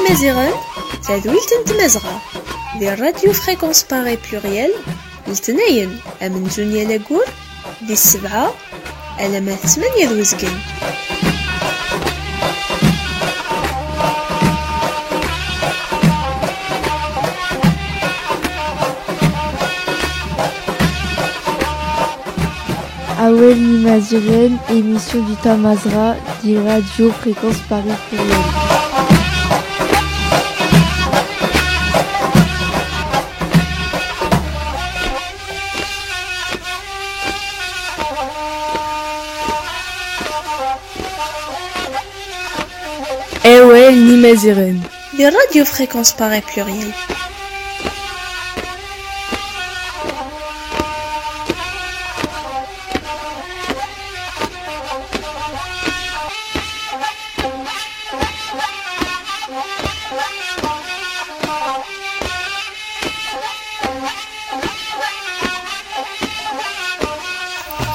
Maziran, تدويلة نتمازغة دي راديو فريكونس باغي بلوريال لتناين أمن جونيا لاكور دي السبعة على ما 8 دوزقن. Awel Nimaziren, émission du Tamazra, dit Radio Fréquence Paris Pluriel. Awel Nimaziren, dit Radio Fréquence Paris Pluriel.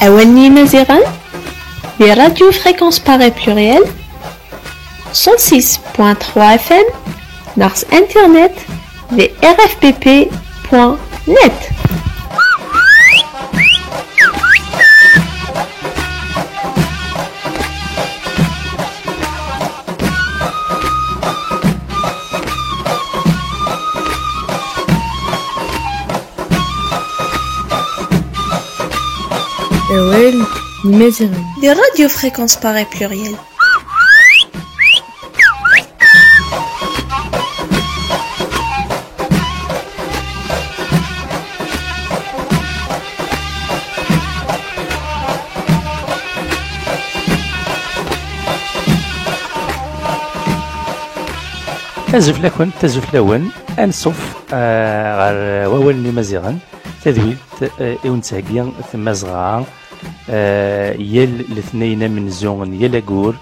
Awel Nimaziran, des radios fréquence pareil pluriel, 106.3 FM, Nars Internet, des rfpp.net. Awel Nimaziren, des radios fréquence pareil pluriel. تزف لون أنصف غير ووال نمازيغان تذويلت إونتاقيا ثمازغا يل الاثنين من زون يلاقور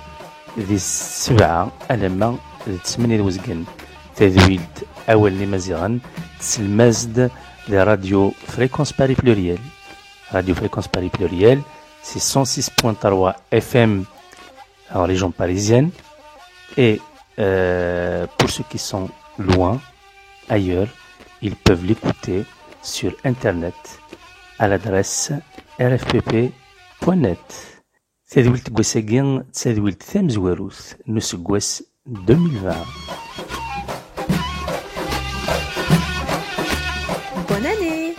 ذي السبعة ألما ثمانية وزقن تذويلت أول نمازيغان تسلمازد ذي راديو فريكونس باري بلوريال. Radio Fréquence Paris Pluriel, c'est 106.3 FM en région parisienne. Et pour ceux qui sont loin, ailleurs, ils peuvent l'écouter sur Internet à l'adresse rfpp.net. Tadwilt Gwasagin, Tadwilt Thamzwarouth, Nusgwas 2020. Bonne année!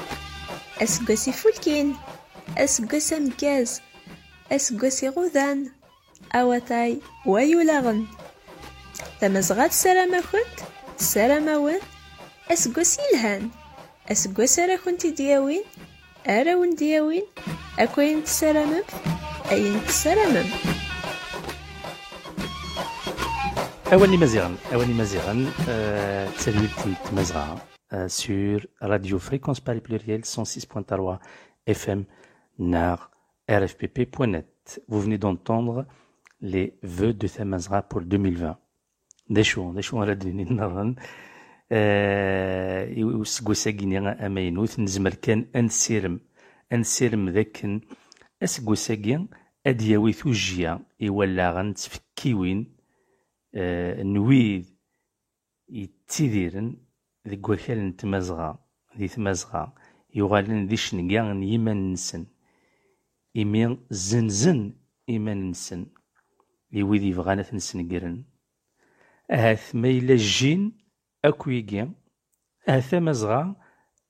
Asgwasi Fulkin, Asgwasam Gaz, Asgwasi Rodan, Awatay, Wayularan. Tamazghat Salamakunt, Salamawan, Asgwasi Ilhan, Asgwasara Kunti Diawin, Arawan Diawin, Akwayin Salamam, Ayin Salamam. Awani Maziran, Tadwilt Tamazgha. Sur Radio Fréquence Paris Pluriel 106.3 FM NAR RFPP.net. Vous venez d'entendre les vœux de Tamazra pour 2020. Des chouans radini naran. Usgwasagini amaynouth nzmer kan ansirem ذاك asgwasagin ad yawi tujja iwallaɣen tfekkiwin nwid yettidiren deg wakal n tmazɣa yuɣalen di cenga n yiman-nsen imi zenzen iman-nsen i wid yebɣan ad ten-snegren. Ahat ma yella jjin akk wigi, ahat tamazɣa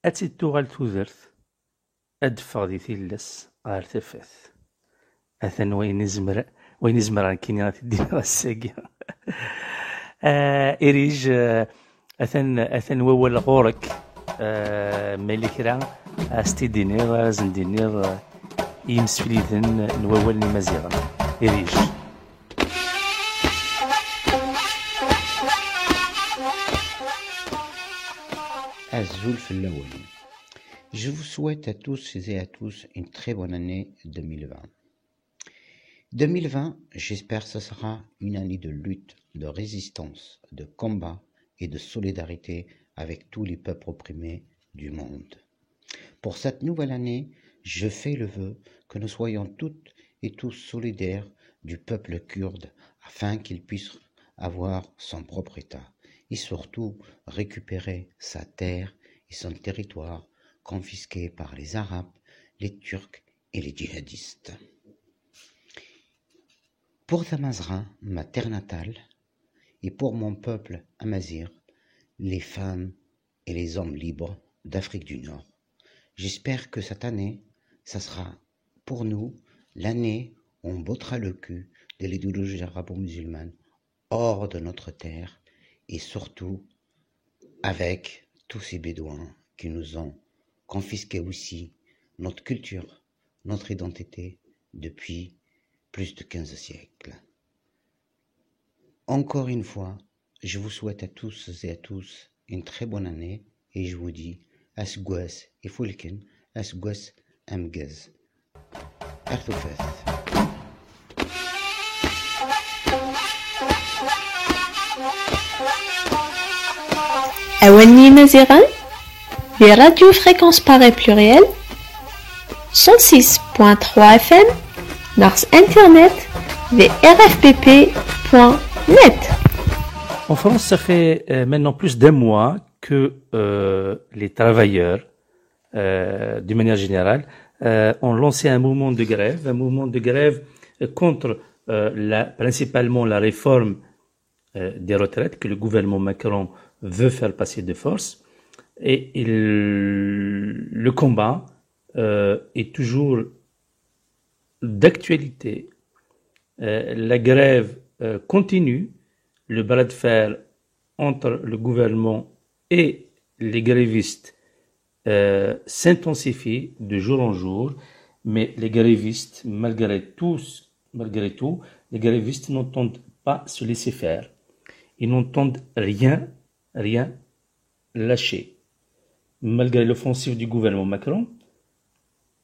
ad tt-tuɣal tudert, ad d-ffeɣ di tillas ɣer tafat. Atan wayen izmer kini ɣad t-ddin ɣas-agi. Irij أثن وول غورك مالي كرا أستيدينير زندينير يمسفليذن نوول نمازيغن إريج. Azul Flaouen. Je vous souhaite à tous et à tous une très bonne année 2020. 2020, j'espère que ce sera une année de lutte, de résistance, de combat et de solidarité avec tous les peuples opprimés du monde. Pour cette nouvelle année, je fais le vœu que nous soyons toutes et tous solidaires du peuple kurde afin qu'il puisse avoir son propre État et surtout récupérer sa terre et son territoire confisqués par les Arabes, les Turcs et les djihadistes. Pour Tamazra, ma terre natale, et pour mon peuple amazir, les femmes et les hommes libres d'Afrique du Nord, j'espère que cette année, ça sera pour nous l'année où on bottera le cul de l'idéologie arabo-musulmane hors de notre terre et surtout avec tous ces bédouins qui nous ont confisqué aussi notre culture, notre identité depuis plus de 15 siècles. Encore une fois, je vous souhaite à tous et à tous une très bonne année et je vous dis Asgouas et Fulken, Asgouas Amgaz. Artoufeth. أولني مزيغا براديو فريكونس باغي بلوريال 106.3 FM ناقص انترنت rfpp.net. En France, ça fait maintenant plus d'un mois que les travailleurs, d'une manière générale, ont lancé un mouvement de grève contre principalement la réforme des retraites que le gouvernement Macron veut faire passer de force. Et le combat est toujours d'actualité. La grève continue, le bras de fer entre le gouvernement et les grévistes s'intensifie de jour en jour, mais les grévistes, malgré tout, les grévistes n'entendent pas se laisser faire. Ils n'entendent rien lâcher. Malgré l'offensive du gouvernement Macron,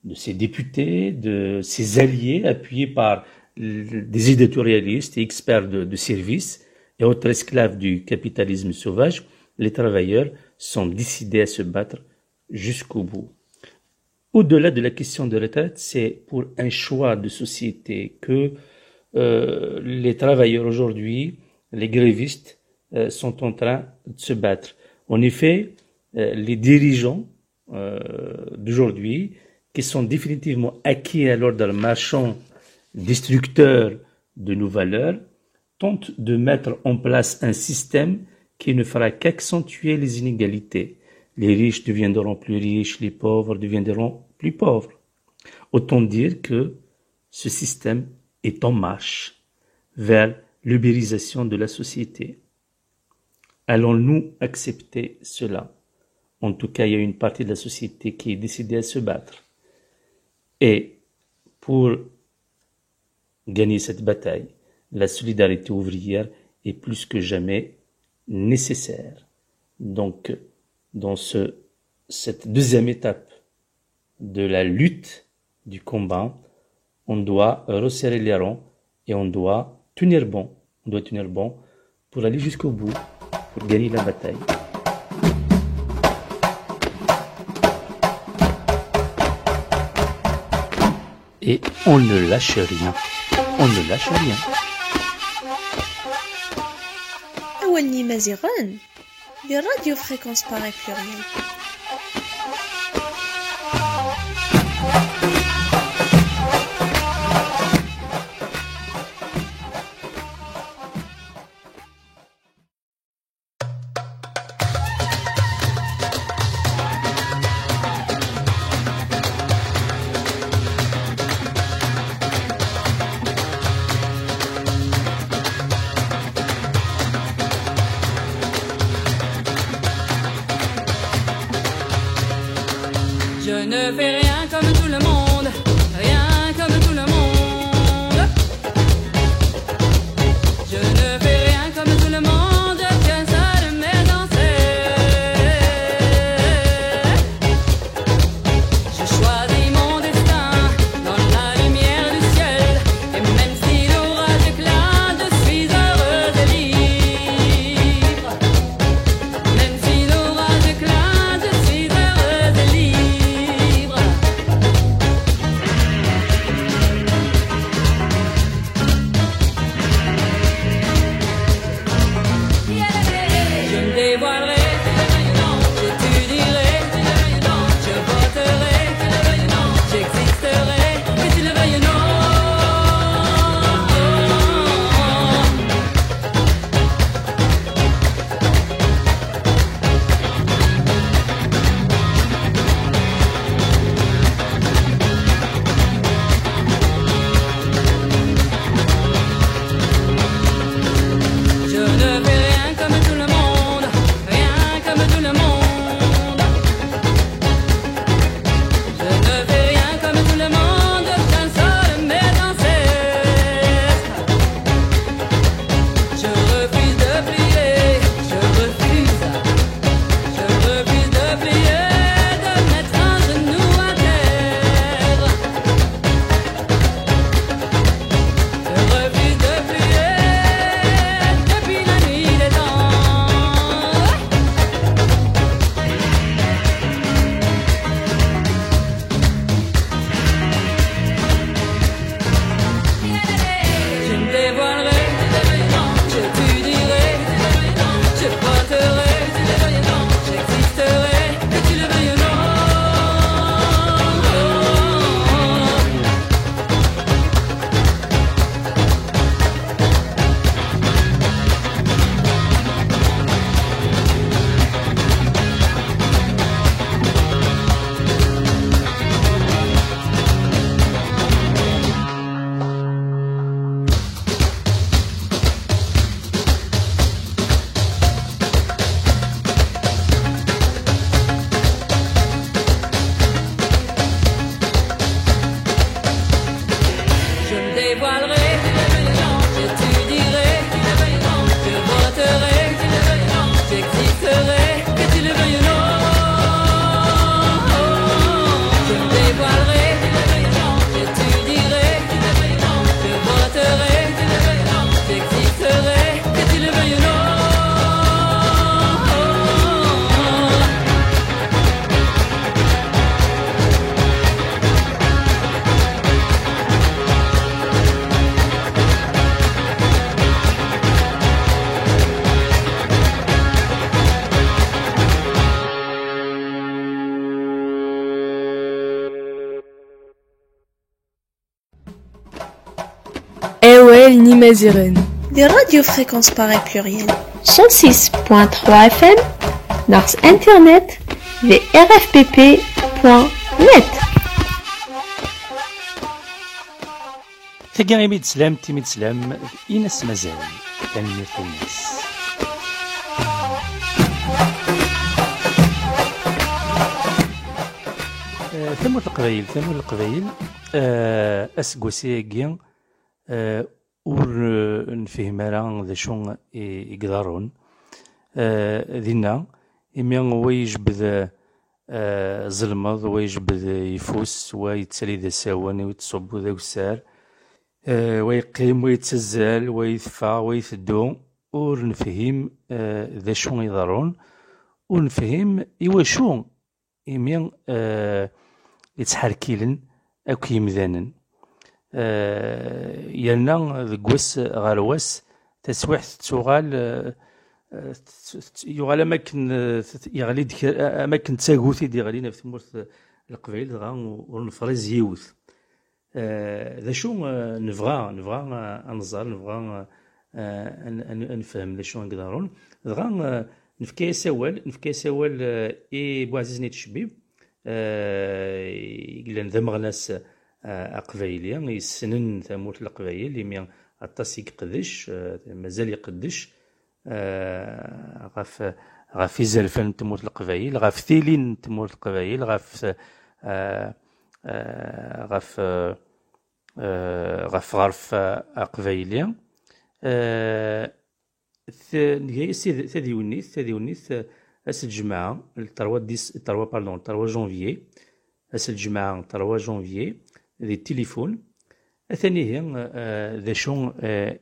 de ses députés, de ses alliés, appuyés par des éditorialistes et experts de service et autres esclaves du capitalisme sauvage, les travailleurs sont décidés à se battre jusqu'au bout. Au-delà de la question de retraite, c'est pour un choix de société que les travailleurs aujourd'hui, les grévistes, sont en train de se battre. En effet, les dirigeants d'aujourd'hui, qui sont définitivement acquis à l'ordre marchand destructeur de nos valeurs, tentent de mettre en place un système qui ne fera qu'accentuer les inégalités. Les riches deviendront plus riches, les pauvres deviendront plus pauvres. Autant dire que ce système est en marche vers l'ubérisation de la société. Allons-nous accepter cela? En tout cas, il y a une partie de la société qui est décidée à se battre. Et pour gagner cette bataille, la solidarité ouvrière est plus que jamais nécessaire. Donc, dans cette deuxième étape de la lutte, du combat, on doit resserrer les rangs et on doit tenir bon. On doit tenir bon pour aller jusqu'au bout, pour gagner la bataille. Et on ne lâche rien. On ne lâche rien. أولني مزيغان براديو فريكونس باغي بلوريال. Je ne fais rien comme tout le monde, rien comme tout le monde. Je ne fais rien comme tout le monde, que ça ne m'est danser. Je choisis mon destin dans la lumière du ciel, et même si l'orage éclate, je suis heureuse et libre. Même si l'orage éclate, je suis heureuse et libre. Nimaziren. Des radios fréquences pareilles pluriel. 106.3 FM, Nars Internet, vrfpp.net. تلقى غير تسلام تيمي تسلام إناس مازال تنمير الناس. ثمور القبايل أسقوسي ور نفهم راه ذا شون يقدرون دينا إمي هو يجبد ظلمض ويجبد يفوس ويتسالي ذا ساوان ويتصب ذا وسار ويقيم ويتسزل ويثفى ويثدو ور نفهم ذا شون يضرون ونفهم إيواشو إمي يتحركيلن أكو يمذانن يلنا ذكوس غارواس تسويح تغال يغال أماكن يغلي أماكن تاغوثي دي غالينا في تمورث القبائل غا ونفرز يوث ذا شو نبغى أنظر نبغى نفهم ذا شو نقدرون غا نفكي سوال إي بوعزيز نيت شبيب لان ذا مغناس أقبايليا يسنن ثمورت القبايل اللي ميان الطاس يقدش مازال يقدش غاف يزالفن تمورت القبايل غاف ثيلين تمورت القبايل غاف غرف أقبايليا ثادي ونيث أس الجماعة التروا جونفيي أس الجماعة 3 جونفيي ذي التليفون الثاني هي ذا شون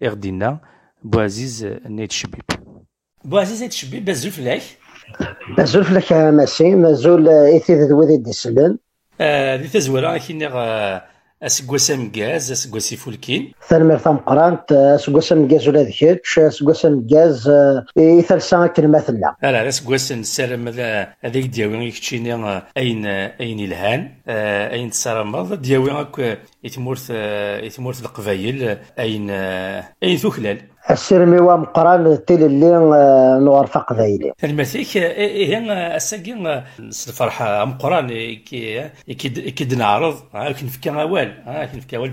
إغدينا بوعزيز نيت شبيب بوعزيز نيت شبيب بزوف لك ماشي مازول إيثي ذوذي ديسلن ذي تزورا كيني أسقوسا مكاز أسقوسي فولكين ثالمير ثمقرانت أسقوسا مكاز ولا ذكيتش أسقوسا مكاز إيثالسا كلمة لا لا أسقوسا نسالم هذيك دياوي يكتشيني أين الهان أين تسارمض دياوي هاك يتمورث القبايل أين ثوخلال السيرمي ومقران تيل اللي نوارفا قبايلي المثيك هي الساقي الفرحة مقران كي نعرض كنفكا أوال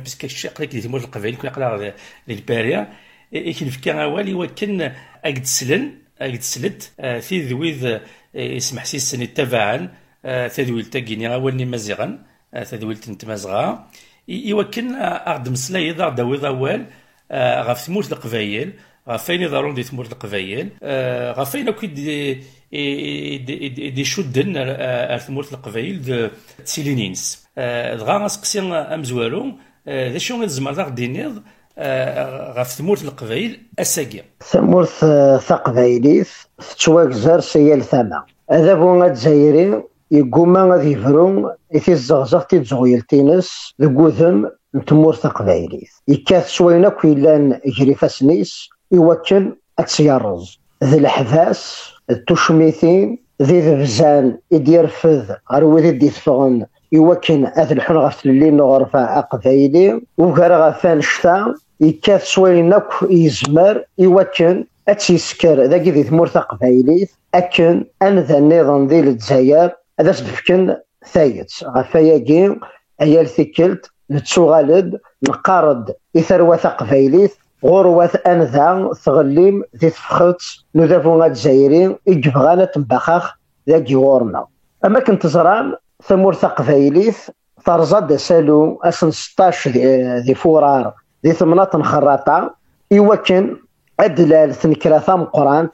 بس كشق لك تمورث القبايل كنا قلا للبارية كنفكا أوال يوكن أقد سلت في ذويذ اسم حسيس تبعا تذويل تاقيني أولني مزيغا تذويل تنتمازغا يوكن أقد مسلايض أقد ويض أول غاف تمورث القبايل غافين يضرون دي تمورث القبايل غافين كي دي شدن تمورث القبايل تسيلينينس دغا سقسي امزوالو ذا شو نزمر ذا غدينيض غاف تمورث القبايل اساكيا تمورث ثقبايليث تشواكزر سيال ثما هذا بو الجزائري يقوما غادي يفرون إثي الزغزغ تيتزغيل تينس ذكوثم نتمورث قبايليث يكاث شوينا كويلان يجري فاسنيس يوكل أتسيارز ذي الحفاس التشميثين ذي ذبزان يديرفذ غروذي ديتفغن يوكل أذ الحن غفت اللي نغرفة أقبايلي وكرا غفان شتا يكاث شوينا يزمر يوكل أتسيسكر ذاكي ذي تمورث قبايليث أكن أنذا النظام ذي الجزائر هذا سدفكن ثايت غفاياكي عيال ثكلت نتسوغالد نقارد إثروة قبايليث غروة أنذا ثغليم ذي تفخت نذافونا الجزائرين إجبغانا تنبخاخ ذاكي غورنا أما كنت زران ثمورث قبايليث ترزاد سالو أسن 16 ذي فورار ذي ثمنات نخراطة يوكن أدلال ثنكراثا مقرانت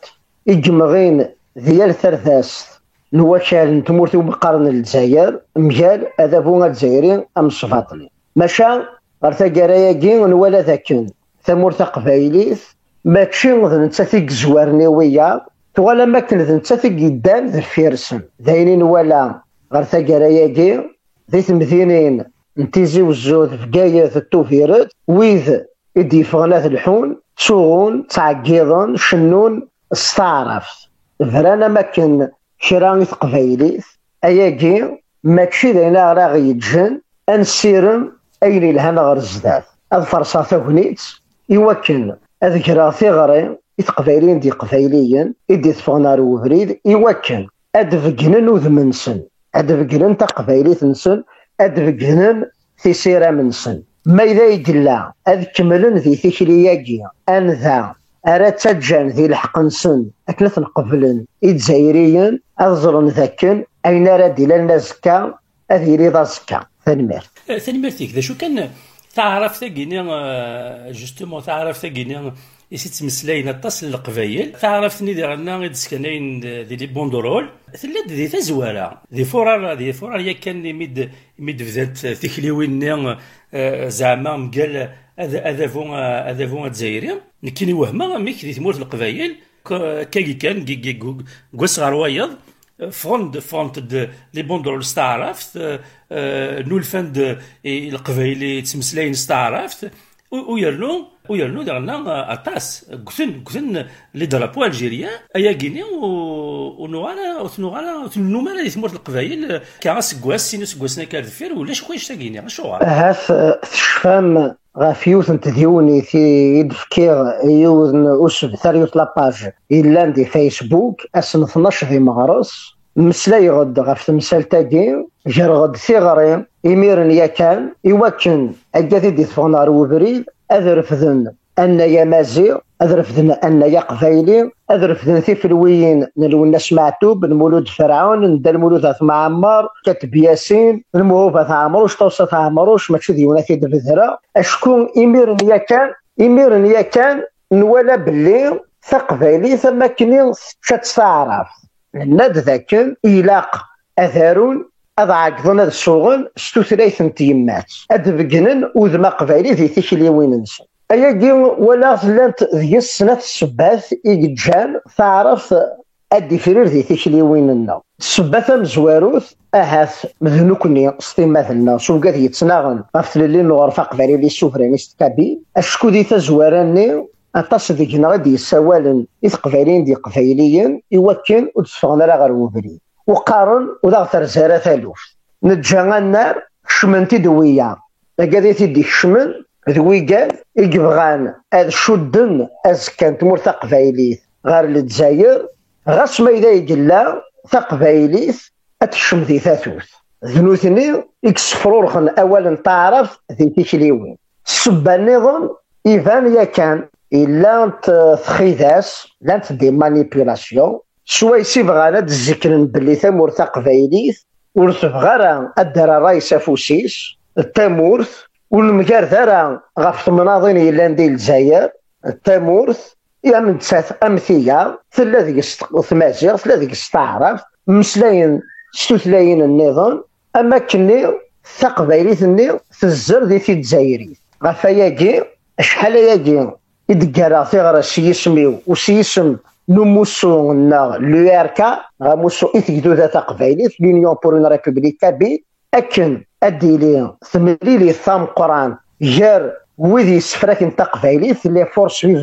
إجمغين ذيال ثرثاس نوكال نتمورثو بقرن الجزائر مجال أذابونا الجزائرين أم الصفاطلي ماشا غرتا كراياكي ولا ذاكن ثمورث قبايليث ماكشي نتاثيك زوارنيوية تغالا ماكن نتاثيك يدان ذا الفيرسن داينين ولا غرتا كراياكي ذي ثمثينين نتيزي وزود في قاية التوفيرت ويذ إدي فغنات الحون تسوغون تعقيضون شنون استعرف فرانا ماكن شرانيث قبايليث أياكي ماكشي داينا راغي يتجن أنسيرم أين الهنا غير الزداد أظفر صاثا هنيت إوكن أذكر ثغري إتقبايلين دي قبايليين إدي ثفغنار وبريد إوكن أدفقنن وذمنسن أدفقنن تقبايلي تنسن أدفقنن في سيرة منسن ما إذا يقلا أذكملن ذي ثكلياجي أنذا أرتجان ذي الحقنسن أكلث نقبلن إتزايريين أظلن ذاكن أين رادي لنا زكا أذيري ذا زكا ثنمير ثاني ذا شو كان تعرف ثقيني جوستومون تعرف ثقيني يسيت تمسلاين التصل القبايل تعرفتني دي غنا يتسكنين دي لي بوندرول ثلاث دي تزواره دي فورار يا كان ميد بذات ثكليوين زعما مقال هذا فون الجزائري نكيني وهما ميك دي تمورت القبايل كاكي كان قوس غير وايض فوند لي بوندرول استعرفت نولفند القبايل تمسلاين استعرفت ويرنو دغنا اطاس قثن لي درابو الجيريا ايا غيني ونوغالا تنومالا لي تمورت القبايل كاس كواس سينوس كواسنا كاردفير ولا شكويش تاكيني شو هاس تشفام غافيوث نتديوني في يدفكير يوزن وسب ثاريوت لاباج إلا دي فيسبوك أسن 12 في مغرس مسلا غد غاف تمثال تاكي جار غد ثغري إميرن ياكان إواكن أجاثي دي ثفغنار وبريد أذرفذن أن يا مازيغ أذرفذن أن يا قبايلي أذرفذن ثيفلويين نلونا معتوب المولود فرعون ندى المولود مع عمار كاتب ياسين الموهوبة عمروش توسط عمروش ماشي ديونا في دفذرة أشكون إميرن ياكان نولا باللي ثقبايلي ثم كني تتعرف الناد ذاك إلاق أثارون أضعقضن هذا الشغل ستوثلاث تيمات أدبقنن وذما قبايلي ذي تيكليوين نسن أياكي ولا ثلاث ذي السنة السباث إيجان تعرف أدي فرير ذي تيكليوين النا السباث مزواروث أهاث مذنوكني سطي مثلنا شو قاد يتناغن غفل اللي نغرفا قبايلي لي سوفرانيست كابي أشكو ذي تزواراني أطاس ذيك غادي يسوالن إثقبايلين دي قبايليين يوكن وتسفغنا لا غير وبريد وقارن وضغط رزارة ثالوف نتجانا النار شمنتي دوية لقادي تدي شمن ذوي قال إقبغان أذ شدن أز كانت مور ثقبايليث غير الجزائر غاس ما إذا يقلا ثقبايليث أتشم ذي ثاثوث ذنوثني إكسفرورخن أولا تعرف ذي تيكليوين السبان نظام إيفان يا كان إلا تخيذاس لا دي مانيبيولاسيون شوي سيبغانا تذكرن بلي ثمور ثقبايليث ورثبغانا الدرا رايس فوسيس التامورث والمجار ثرا غف مناضين إلا ندي الجزائر التامورث من تساث أمثية ثلاثي ثمازيغ ثلاثي استعرف مسلاين ستوثلاين النظام أما كني ثقبايليث الني تزر ذي في الجزائري غفا ياكي شحال ياكي يدقرا ثغرا سيسميو وسيسم نموسو نا لواركا غاموسو إثيدو ذا ثقبايليث لونيون بور اون ريبوبليك كابي أكن أديلي ثمليلي ثام قران جار وذي سفراكن تقبايليث لي فورس فيف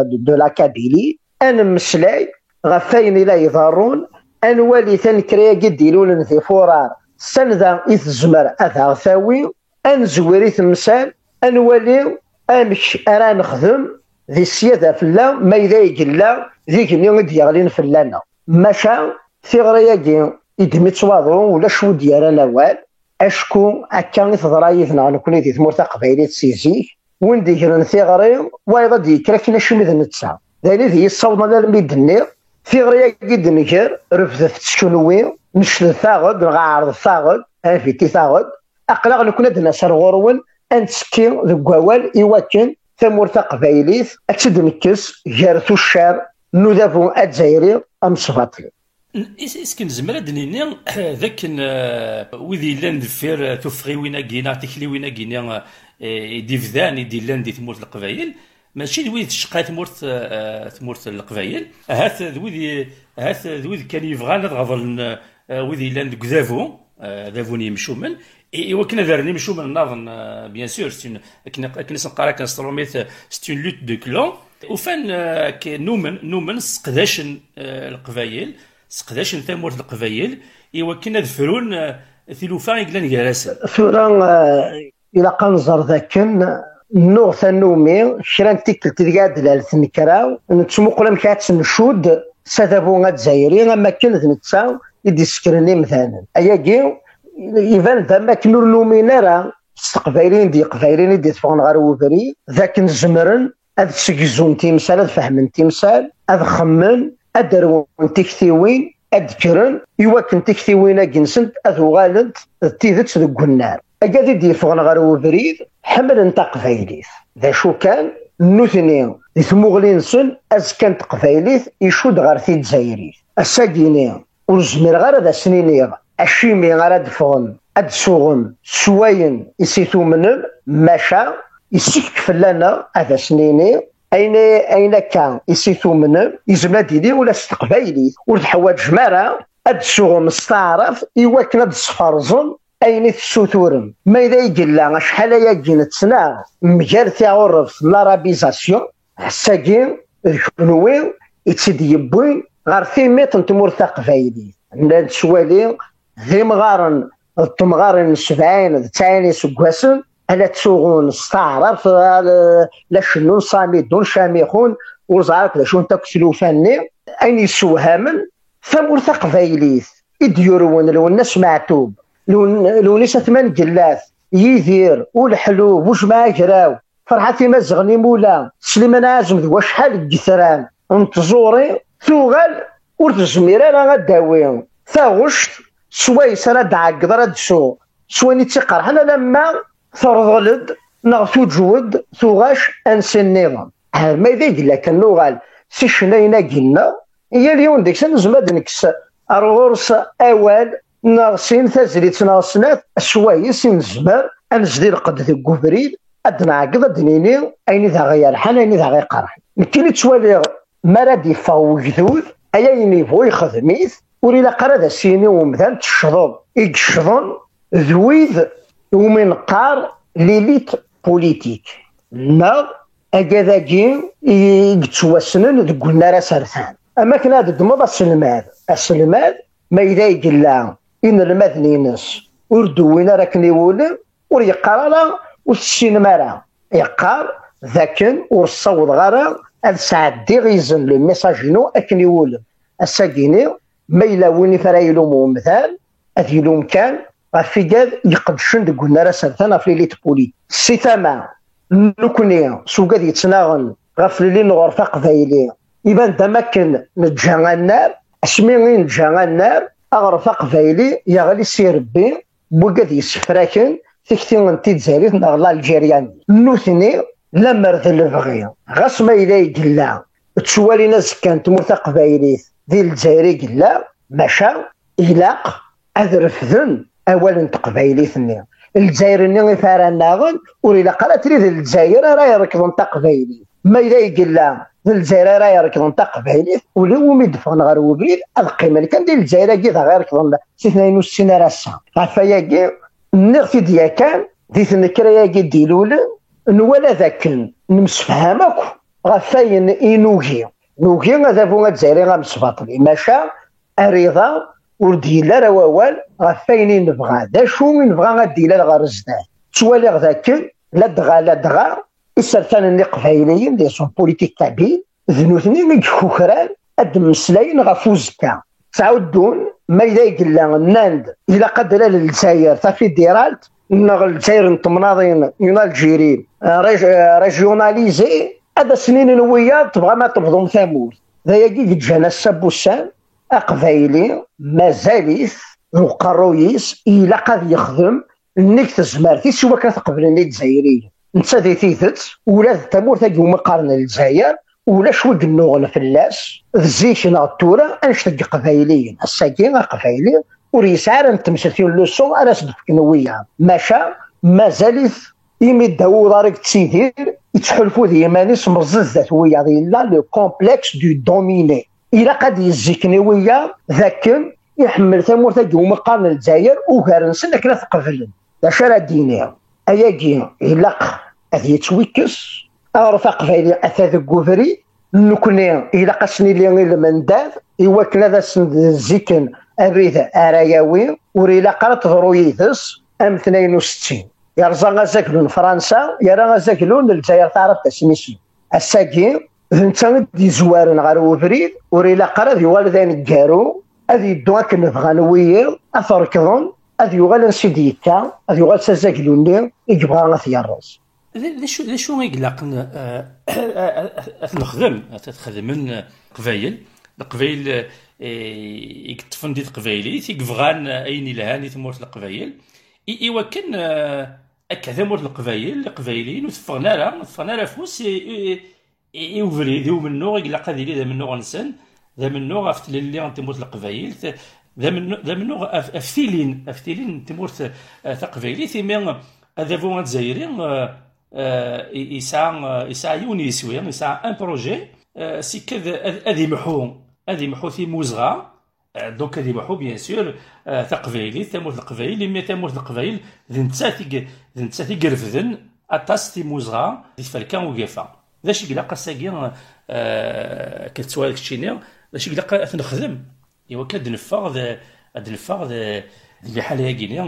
دو لا كابيلي أنا مسلاي غفاين لا يضارون أنوالي ثنكريا قد يلولن في فورار سنذا إثزمر أثا ثاوي أنزوري ثمسال أنوالي أمش أرا نخدم ذي السيادة فلا ما إذا يقلا ذيك اليوم ديالين فلانا ماشا ثغرياكي يدمي تصواضو ولا شو ديال الاول اشكو اكا تضرايثنا نكوني دي ثمور تقبايلي تسيزيك وين ديكرن ثغري وايضا ديكرا كنا شي مذن تسع ذالي ذي الصوضنا للميدني ثغرياكي دنكر رفضت تشكنوي مش الثاغد غاعرض الثاغد في تيثاغد اقلاغ نكون دنا سرغورون انتسكي ذو قوال ايواكن ثمور تقبايليث اتدنكس جارثو الشار نذافو الجزائري ام صفاتي اسكن زمرا دنيني ذاك وذي لان دفير تفغي وين كينا تكلي وين كينا ديفذان يدي لان دي ثمورت القبايل ماشي ذوي تشقى ثمورت القبايل هاث ذوي كان يبغى غضل وذي لان كذافو ذافوني يمشومن ايوا كنا دارني مشومن نظن بيان سور كنا نقرا كنستروميت ستون لوت دو كلون وفان نومن سقداشن القبايل سقداشن ثمورت القبايل ايوا كنا ذفرون ثلوفان يقلان كراسه ثورا الى قنزر ذاكن نوغ ثنومي شران تيكلت ديال الثنكرا نتمقلم كاتس نشود سادابو غتزايري اما كنت نتسا يدي سكرني مثلا اياكي يبان ذا كنور نومينارا استقبايلين دي قبايلين دي تفون غير وبري ذاك نزمرن هاد سكزون تيمسال هاد فهمن تيمسال هاد خمن هاد درون تكثيوين هاد كرن ايوا كنت تكثيوين جنسنت هاد غالد تيذت ذوك النار اكادي دي فون غير وبريد حمل انت قبايليت ذا شو كان نوثني دي ثموغلين سن از كانت قبايليت يشود غير في الجزائري الساكيني ونزمر غير هذا سنيني الشيمي غير هاد فون هاد سوغن سواين يسيتو منن ماشا يسيك فلانا هذا سنيني اين كان يسيتو منن يزمنا ديلي ولا استقبايلي ولد جمارة هاد سوغن مستعرف يواكن هاد الصفارزن اين السوتورم ما اذا يقلا شحال ياكي نتسنا مجال تعرف لارابيزاسيون الساكين الكنوين يتسدي يبوين غير في ميت نتمور تقبايلي نتسوالي ذي مغارن التمغارن 70 تاعني سكواسن على تسوغون استعرف لا شنو صامدون شامخون وزعرك لا شنو تاكسلو فاني اين يسوهامن ثمور تقبايليت يديرون لو الناس معتوب لو نسا ثمان جلاث يدير والحلوب وجماعة كراو فرحتي ما زغني مولا سليمان عازم ذو شحال قثران انتظوري ثوغل ورتزمير انا غداوي ثاغشت سواي سنة دعاق راد سو سواني تيقر حنا لما ثرغلد نغثو جود ثوغاش انسي النظام ما اذا قلا كان نوغال سي شناينا قلنا هي اليوم ديك سنزمد نكس الغرس اوال ناغسين تازريت ناغسنات سوايس نزمر انزدير قد ذي الكوفريد ادنا عقد ادنيني اين ذا غير حان اين ذا غير قرح نكيني تسوالي مرادي فاو جذوذ اييني فو يخدميث وريلا قرا سيني ومثال تشضب يقشضن ذويذ ومن قار ليليت بوليتيك ناغ اكذاكي يتوسنن ذو النار سرثان اما كان هذا الدمض السلماد ما إذا يقلا إن المذنينس وردوين راكني ولن وريقارا والسينمارا يقار ذاكن ورصوض غارا الساعة دي غيزن لو ميساجينو أكني ولن الساقيني ما إلا ويني فرايلومو مثال أذيلوم كان غفيقاد يقدشن دقو النار سلطان في ليلة بولي السيثاما نكوني سوقاد يتناغن غفلي نغرفة قبايلي يبان تمكن نتجانا النار اسمين جا النار اغرف قبايلي يغلي سي ربي بوكاد يسفراكن تكتين انتي تزاريت نغلا الجيريان نوثني لما رد البغي غاس ما إلا يقلا تشوالي ناس كانت مرتا قبايليت ذي الجزائري قلا ماشا إلاق أذرفذن أولا تقبايليتني الجزائر ني فارا ناغن وريلا قالت لي ذي الجزائر راه يركضن تقبايلي ما إلا يقلا الجزائر راه يركضن تقبايليت ولو ميدفون غير وبريد القيمه اللي كان ديال الجزائر كي غير يركضن 62 راسا عفايا كي نغتي ديال كان ديت النكريا كي ديلول نولا ذاك نمسفهمك غفاين انوغي نوغي هذا بو الجزائر غمسباطلي ماشا اريضا ورديلا راه ووال غفاين نبغى دا شو نبغى غديلا غير الزداد توالي ذاك لا دغا السلطان اللي قبايليين دي سون بوليتيك تابين ذنوثني ميك خوخران اد مسلاين غفوزكا تعودون ما إذا يقلا الناند إلا قدر للجزائر تافي ديرالت نغ الجزائر نتمناضين يونا الجيرين ريجيوناليزي هذا سنين الويات تبغى ما تبغضهم ثمود ذا يجي جانا السبوسان أقبايلي مازاليث وقرويس إلا قد يخدم نيك تزمارتي سوا كتقبلني الجزائريين نتا ذي تيثت ولا التمور تاجي مقارنة للجزائر ولا شوي النوغ فلاس ذزيك نغطورة انشتق قبايليين الساكين قبايلي وريسعر نتمسلتي اللوسو انا صدفك نويا ماشا مازالت يمدهو دارك تسيدير يتحلفو ذي يمانيس مززات ويا ذي لا لو كومبلكس دو دوميني إلا قد يزيك نويا ذاكن يحمل ثمور تاجي مقارنة للجزائر وكارنسن لكن ثقفلن لا شرا دينيا اياكي إلاق اذي يتويكس أعرف قبايلي أثاث الكوفري نكوني إلا قسني لي المنداف إواكنا ذا زيكن أريد أراياوي وريلا قرات ضرويثس أم 62 يرزا غازاكلون فرنسا يرى غازاكلون الجزائر تعرف تسميسي الساكي انت دي زوارن غير وبريد وريلا قرا والدين كارو هذه الدواء كنبغى نوير اثركضون هذه يغال نسيديتا هذه يغال سازاكلوني يبغى غثيرز ذا شو يقلق نخدم تخدم قبايل القبايل يكتفن دي قبايلي يبغان اين لهاني تمورت القبايل ايوا كان هكذا مورت القبايلين وتفغنا راه فوس يوفري ذو منو يقلق هذه ذا منو غنسن ذا منو غفت للي غنتمورت القبايل ذا منو افتيلين تمورت تقبايلي ثمين هذا فو الجزائري يسعى يوني يسوي يسعى ان بروجي سي كذا هذه محو في موزغه دونك هذه محو بيان سور تقبايلي تمورت القبايل مي تمورت القبايل ذنتساتي قرفذن اتاستي موزغه دي فالكان وقفا ذاش يقلق الساقي كتسوالك الشينيا ذاش يقلق نخدم ايوا كاد نفاغ ذي حالها كينيا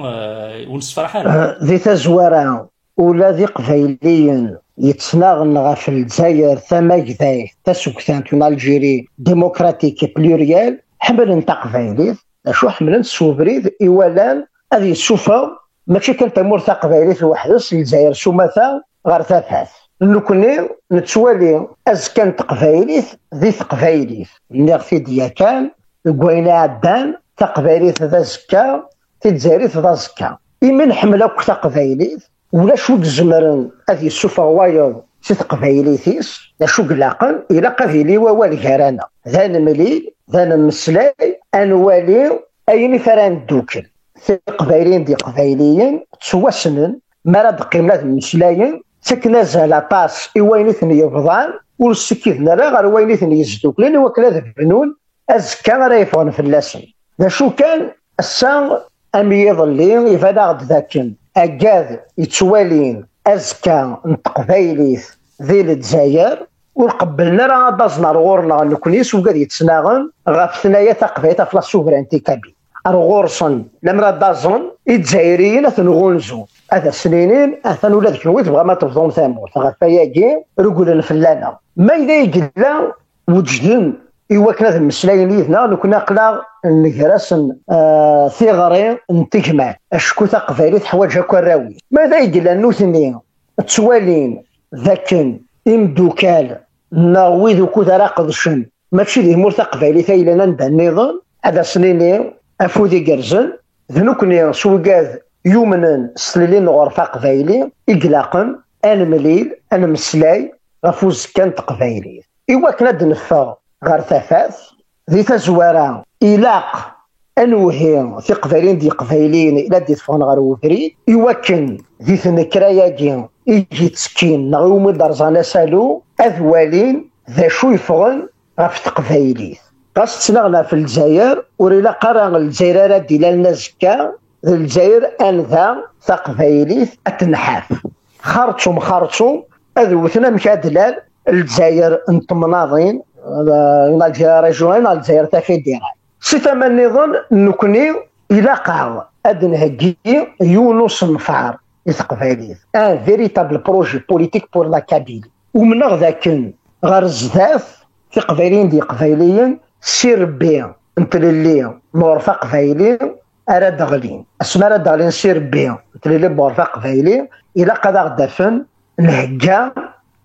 ونص فرحان ذي تزوارا ولا ذي قبايليين يتسناغن في الجزائر ثما كذاي تسوكتانت الجيري ديمقراطيك بلوريال حملن تقبايلي شو حملن سوبريد ايوالان هذه السوفه ماشي كان تمور تقبايلي وحدس الجزائر شو مثلا غير ثلاث نكوني نتوالي أزكان تقبايليث ذي تقبايليث نغفي دياكان قوينا عدان تقبايليث ذا زكا تتزاريث ذا زكا إما نحملوك تقبايليث ولا شو تزمرن هذه السوفة وايض تقبايليثيس لا شو قلاقن إلا قذيلي ووالي هرانا ذا نملي ذا نمسلاي أنوالي أيني فران دوكل تقبايلين دي قبايليين تسوسنن مراد قيمة مسلاين سكنا زال طاس إوينيثني يفضان والسكيثنا لا غير وينيثني يزدوك لأن وكلا ذبنون أزكا راه يفون في اللسن ذا شو كان السان أمي يظلين يفادا غد ذاكن أكاد يتوالين أزكا نتقبايليث ذي الجزائر ونقبلنا راه دازنا رغورنا نكونيس وقاد يتسناغن غاف ثنايا تقبايتا في لاسوفرانتي كابي رغورصن لمرا دازن الجزائريين ثنغونزو هذا سنينين اثن ولاد كنويت بغا ما تفضون ثامور غفاياكي رجل فلانا ما اذا يقلا وجدن ايوا كنا المسلاين لينا نكون قلا نجرسن ثغري نتجمع اشكو تقفالي تحوايج هكا راوي ماذا يقلا نوثني توالين ذاكن امدوكال ناويذ كوتا راقدشن ماشي ليه مرتقفالي ثايلنا ندى النظام هذا سنينين افودي قرزن ذنوكني سوقاذ يومنا سليلين غرفة قبايلي إقلاقا أنا مليل أنا مسلاي غفوز كانت قبايلي إوا كنا دنفا غير ثفاث ذي تزوارا إلاق أنوهي في قبايلين دي قبايلين إلا دي تفون غير وفريد إوا كان ذي ثنكراياكي إيجي تسكين نغيومي درزانا سالو أذوالين ذا شو يفغن غف تقبايلي قاس تنغنا في الجزائر وريلا قرا الجزائر ديالنا زكا الجزائر أنذا تقبايليث أتنحاف خرطوم أذوثنا مكادلال الجزائر انتمناضين الجزائر رجوين الجزائر تفيديران سيتما النظام نكوني إلى قاع أدنهجي يونس نفار يتقبايليث ان فيريتابل بروجي بوليتيك بور لا كابيل ومن ذاك غير الزداف في قبايلين دي قبايليين سير بيان انت اللي نورفا قبايلين أراد غلين اسمها راد غلين سير بيان تلي بورفا قبايلي إلا قد غدفن نهجا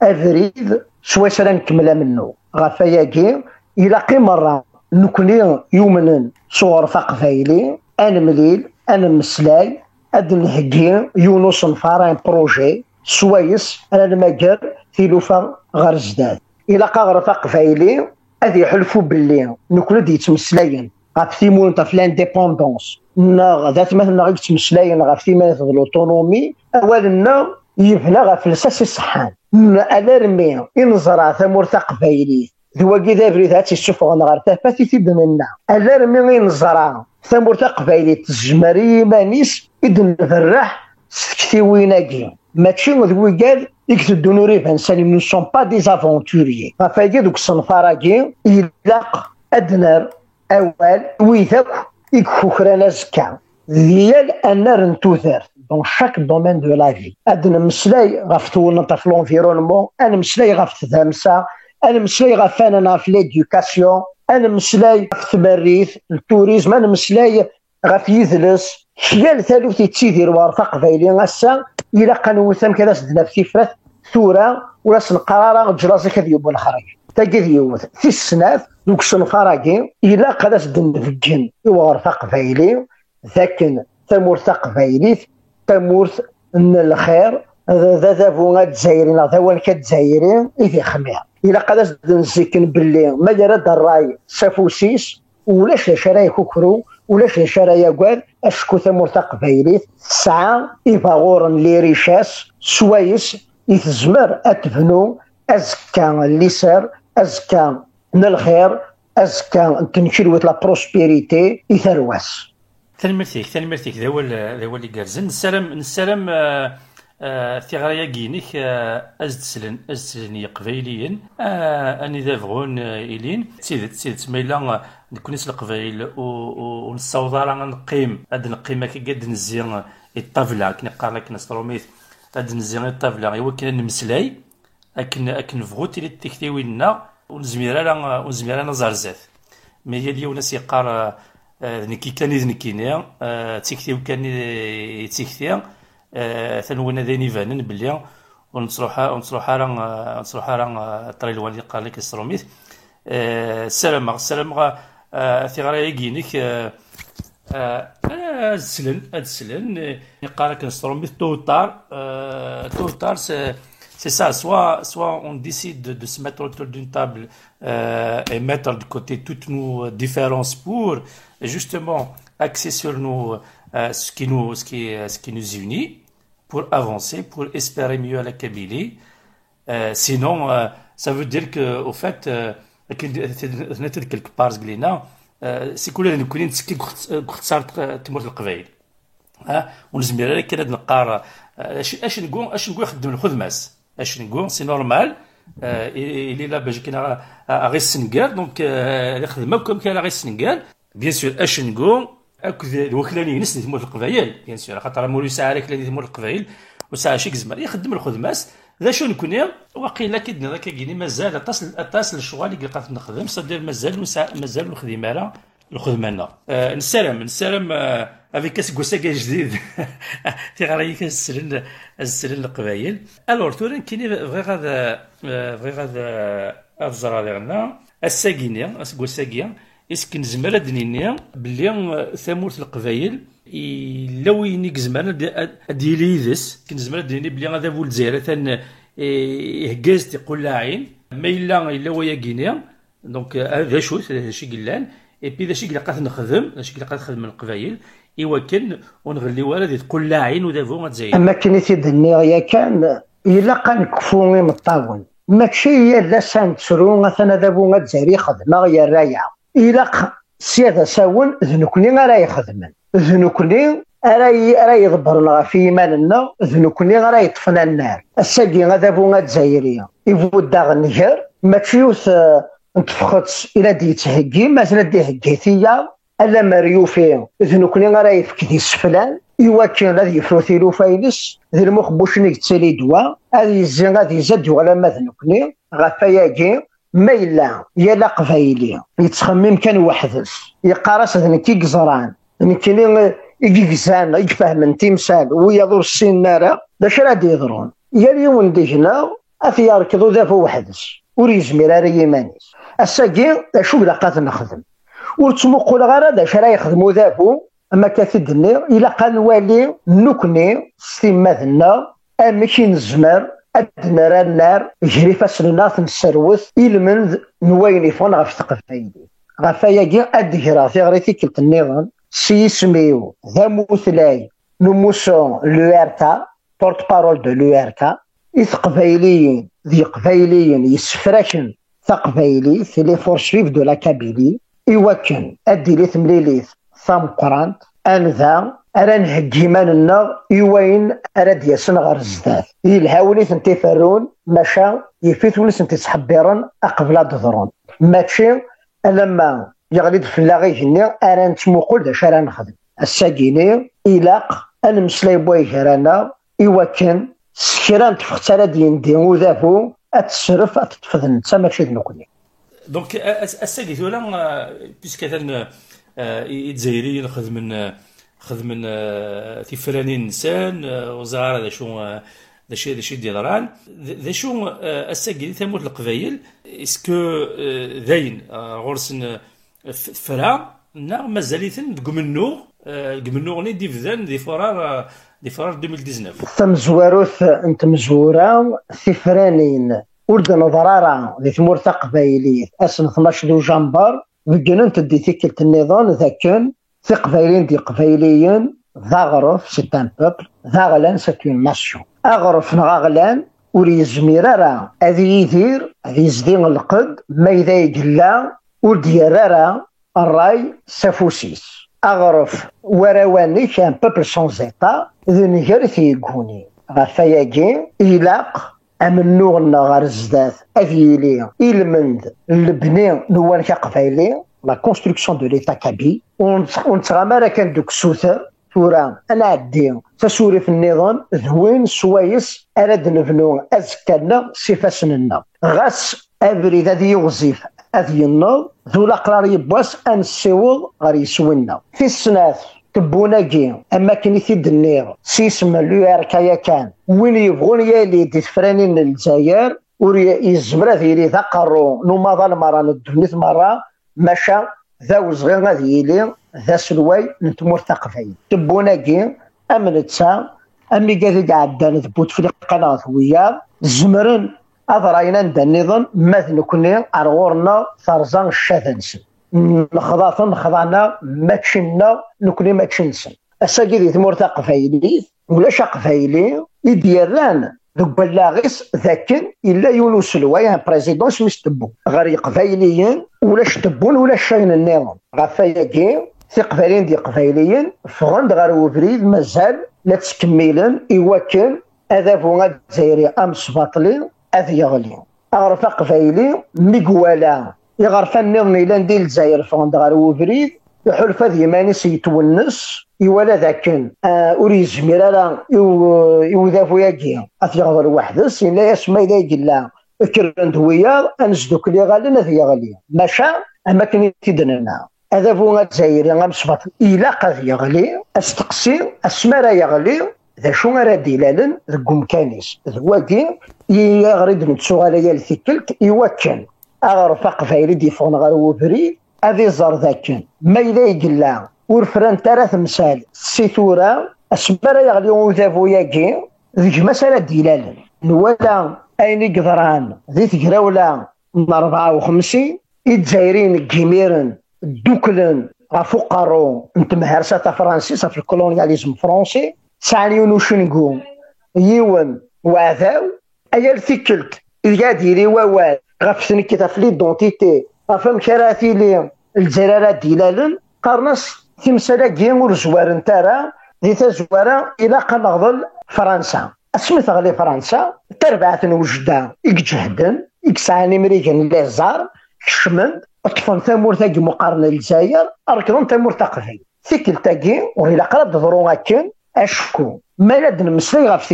أفريد سوا سرا نكملها منه غفاياكي إلا قي مرة نكوني يومنا صور قبايلي أنا مليل أنا مسلاي أد نهجي يونس نفارين بروجي سوايس أنا المجر في لوفا غير زداد إلا غرفا قبايلي هذه يحلفوا باللي نكون دي يتمسلاين غف تيمون تا في لانديبوندونس ذات مثلا غير تمسلاين غف تيمون في الاوتونومي اولا يبنى غف لساس الصحان الارمي ينزرع ثمور قبايلي ذو كذا بريد هاتي السفغ نغار تافاتي تبننا الارمي ينزرع ثمور قبايلي تجمري مانيس إذن الرح سكتي ويناكي ماشي ذو قال يكتب دونوري بانسان نو سون با دي افونتوريي غفايا دوك الصنفاراكي يلاق ادنر أول ويثق يكفوكرنا زكا ديال أن رنتوثر dans chaque domaine de la vie. أد نمسلاي غف تولنط في l'environnement، أنا مسلاي غف تدامسا، أنا مسلاي غف أنا في l'éducation، أنا مسلاي غف تمريث التوريزم، أنا مسلاي غف يذلس شيال ثالث تيدير ورفق فايلي غسا إلا قانون ثم كذا سدنا في فرث ثورة ولا سنقرارة جراسي كذا يبون الخرج تجد يوث في السنات دوك سنفراجي إلا قد سدنا في الجن ورفق فايلي ذاكن تمورث قبايليت تمورث من الخير ذا فونا تزايرين ذا وين كتزايرين إذا خمير إلا قد نزيكن باللي ما جرد الراي سافوسيس ولاش شراي كوكرو ولاش شراي قاد أشكو تمورث قبايليت ساعة إفاغورن لي ريشاس سوايس يتزمر أتبنو أزكى الليسر أزكى من الخير أزكى تنشيروت لا بروسبيريتي يثرواس. ثلمرتيك ذا هو اللي قارزن نسلم ثغرايا كينيك ازدسلن قبايليين اني ذا فغون الين تسيدت ميلا نكونيس القبايل ونصاوض راه نقيم هاد نقيمه كي قد نزيان الطابله كي نقار لك نستروميت هاد نزيان الطابله ايوا كنا نمسلاي اكن فغوتي لي تكتيوينا ونزمير انا زرزات مي هي اليوم ناس يقار نكي كان نكينا تيكتيو كان تيكتيا ثنونا ذاني فانن بلي ونصروحها راه طريل والي قال لك السروميت السلام ثغرايا كينيك أدسلن قال لك السروميت توتار c'est ça, soit on décide de se mettre autour d'une table et mettre de côté toutes nos différences pour justement axer sur ce qui nous unit, pour avancer, pour espérer mieux à la Kabylie. Sinon, ça veut dire que, au fait, quelque part, c'est que nous connaissons ce qui تمر القبائل. ونزمير كنا نقار اش نقول خدم الخدماس اش نقول سي نورمال اللي لا باش كاين غير السنقال دونك الخدمه كم كاين غير السنقال بيان سور اش نقول اكد الوكلاني نسني تمر القبائل بيان سور خاطر مولي ساعه لك اللي تمر القبائل وساعه شي كزمر يخدم الخدماس ذا شو نكون واقيلا كيدنا ذاك كايني مازال اتصل الشغل اللي قلت نخدم صدر مازال الخدمه راه الخدمه نسلم افيك كوساكا جديد تيغراي كنسلن القبايل الور تورن كاينين فغي غادا افزر لنا الساكينيا كوساكيا اسكن زمر دنينيا بلي ثمورت القبايل الا وين كزمر ديليدس كنزمر دنيني بلي غادا بول الجزائر ثان يهكاز تيقول لاعين ما الا ويا كينيا دونك هذا شي قلان اي بي داشي اللي قاعد نخدم القبايل ايوا كان ونغليو هذا تقول لاعين ودافو ما تزايد اما كنيتي الدنيا كان الا كنكفو من الطاول ماشي هي لا سانترو مثلا دابو ما تزاري خدمه يا رايعه الا سياده ساون ذنكني راه يخدمن ذنكني راه يدبرنا في ايماننا ذنكني راه يطفنا النار الساقي دابو ما تزايريه يفودا غنهر ماشي نتفخت الى دي تهكي مثلا دي هكيتيا الا مريوفين ذنكني راه يفكدي السفلان ايوا كان غادي يفروثيلو فاينس ذي المخبوش نيك تسالي دواء هذه الزين غادي يزاد ولا ما ذنكني غفاياكي ما الا يا قبايلي يتخمم كان وحدس يقارس ذنكي قزران ذنكي يجيكزان يفهم انت مثال ويضر السناره باش غادي يضرون يا اليوم ديجنا افي يركضوا ذا فو وحدس وريزمير راه يمانيس الساقي شو لقات نخدم وتمقول غير هذا شرا يخدموا ذاكو اما كتدني الا قال والي نكني استماذنا ماشي نزمر ادنا النار يجري فاسلنا نسروث المن نويني فون غف تقفايدي غفايا ادجرا في غريتي كلت النظام سي سميو ذا موثلاي نموسون لوارتا بورت بارول دو لوارتا يثقبايليين ذي قبايليين يسفراشن ثقبايلي في لي فورشيف دو لا كابيلي إيواكن أدي ثمليليث ثام قرانت أنذا أرى نهجي مالنا إيوين أرى دياسن غير الزداد يلهاوليث نتي فرون ماشا يفيثوليث نتي تحبيرن أقبل دضرون ماشي لما يغليد في اللاغي جني أرى نتموقل دا شارع نخدم الساقيني إلاق المسلاي بويهرانا إواكن سكران تفختالا ديندي وذابو أتسرف أتتفضل نتا ماشي نكوني. دونك الساقي ثولا بيسكا الجزائريين خدمن تيفرانين الانسان وزاره ذا شو ديال ران ذا شو الساقي ثموت القبايل اسكو ذاين غورسن فرا نا مازاليتن قمنو ني ديفزان دي فرار 2019 ثم زواروث انت مزورا سفرانين ولد نظرارا ذي ثمورث قبايليه اسن 12 دو جنبر بقنا تدي تيكلة النظام ذاكن في قبايلين دي قبايليين ذاغرف سي ان بوبل ذاغلان سي اون ناسيون اغرف نغاغلان ولي يزميرارا هذي يدير هذي يزدين القد ما إذا يقلا وديرارا الراي سافوسيس اغرف وراواني كان بوبل سون زيتا ذو نيجر ثيقوني غفاياكي إلاق أمنو غار الزداد أذيلي إلمند البني نوان كقبايلي لا كونستركسيون دو ليتا كابي ونتغامر كان دوك سوثر تورا أنا عدي تسوري في النظام ذوين سوايس أراد نبنو أزكالنا سيفاسننا غاس أبري ذي يغزيف أذي النظ ذو الأقرار يبواس أنسيوض غار يسوينا في السنات تبوناكي اما كاين يثيد النير سيسم لو كايا كان وين يبغون يالي دي تفرانين الجزائر يزمر ذيلي ذقرو نوما المرا ندونيت مرة مشى ذا صغير غادي يلي ذا سلواي نتمور ثقفين تبوناكي امنتسا امي قاعد عدان ثبوت في القناه ويا زمرن اضراينا ندى النظام مثل كنا ارغورنا ثرزان الشاذنسن نخضعنا ماكشنا نكوني ماكشنسن الساقي دي ثمور قفايلي ولا قفايلي يديران ذوك بلاغيس ذاكن الا يولو سلواي بريزيدون سميس تبو غير قفايليين ولا تبون ولا شاين النظام غفاياكي في قفايلين دي قفايليين فغند غير وفريد مازال لا تكملن إواكن هذا فوق الجزائري امس باطلي اذ يغلي اغرف قفايلي ميكوالا يغرف النظام إلى ندير الجزائر فغند غير وفريد الحلفة ديماني سيتونس يولا ذاكن أوريز ميرالا يوذافو ياكي أثيغضر وحدس إلا يسمى إذا يقلا كرند ويا أنزدو كلي غالي ذي غالي ماشا أما كان يتدننا هذا فوق الجزائري غامسبط إلا قد يغلي أستقسي أسمارا يغلي ذا شو غير ديلالن ذا مكانيس ذواكي يغرد نتسوغالا يالثيكلت يوكن أغرف قفايلي ديفون غير وفريد هذه زار ذاكن ما إذا يقلا ورفران ترى تمثال سيتورا أسمرا يغلي وذافو ياكي ذيك مسألة ديلال نوالا أين قدران ذي تقراولا من 54 الجزائريين كيميرن دوكلن غفقرو انتمهرسة فرنسيسة في الكولونياليزم فرنسي سانيون وشنقو يون وعذاو أيال ثيكلت إذا ديري ووال غفسني كتاف لي دونتيتي غفهم كراتي لي الجزائر ديلالن قرنص تمثال كين ورزوار نتارا ذي تزوارا إلى قنغضل فرنسا اسمي تغلي فرنسا تربعة وجدا يجهدن يكسعني مريكان ليزار كشمن اطفن ثامور تاقي مقارنة للجزائر اركضن ثامور تاقفي ثيكل تاقي وإلى قرب ضرورا كين اشكو ما لدن مسلي غف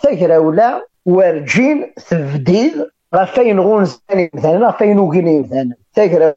ثيغراولا وارجين تفديد غفين غون زاني مثلا غفين وقيني مثلا ثيغراولا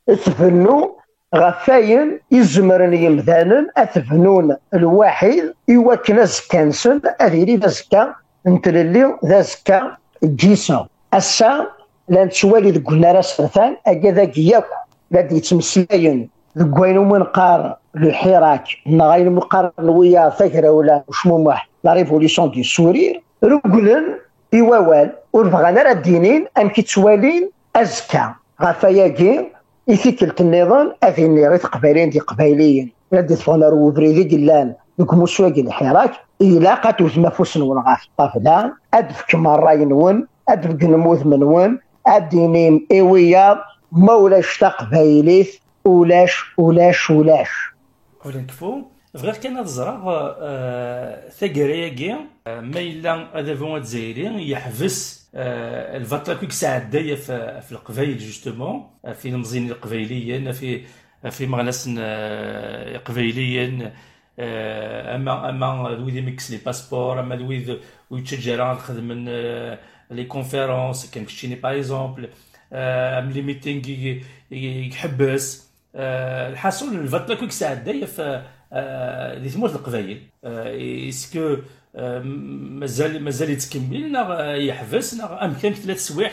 تفنو غفاين يزمرن يمثالا أثفنون الواحد يوكنا زكانسن أذيري ذا زكا نتللي ذا زكا جيسا أسا لان تشوالي ذا قلنا راسفتان أجا ياكو لادي يتمسلاين ذا قوينو من قار الحراك نغاين مقارن ويا ثاكرا ولا شمومح لا ريفوليسيون دي سورير رجلن إيوال ورفغانا راه الدينين أم كيتسوالين أزكا غفاياكي يثيكلت النظام أثيني غير قبايلين دي قبايليين ردت فونا روفريدي قلان دوك مسواق الحراك إلا قاتو ثما فوسن ونغاف طافلان أدفك مراي نون أدفك نموذ من ون أدينيم إيويا مولاش تقبايليث ولاش ولكفو غير كان تزرع ثقرياكي ما إلا هذا فون الجزائري يحبس الفترة كيك ساعة داية في القبايل جوستومون في المزينين القبايليين في في مغناس قبيليين اما ذوي ميكس لي باسبور اما ذوي ويتشجر خدمن لي كونفيرونس كان كشتيني باغ اكزومبل لي ميتينغ يحبس الحاصل الفات كويك ساعه دايا في دي ثموت القبايل اسكو مازال يتكمل يحبس امكن 3 سوايع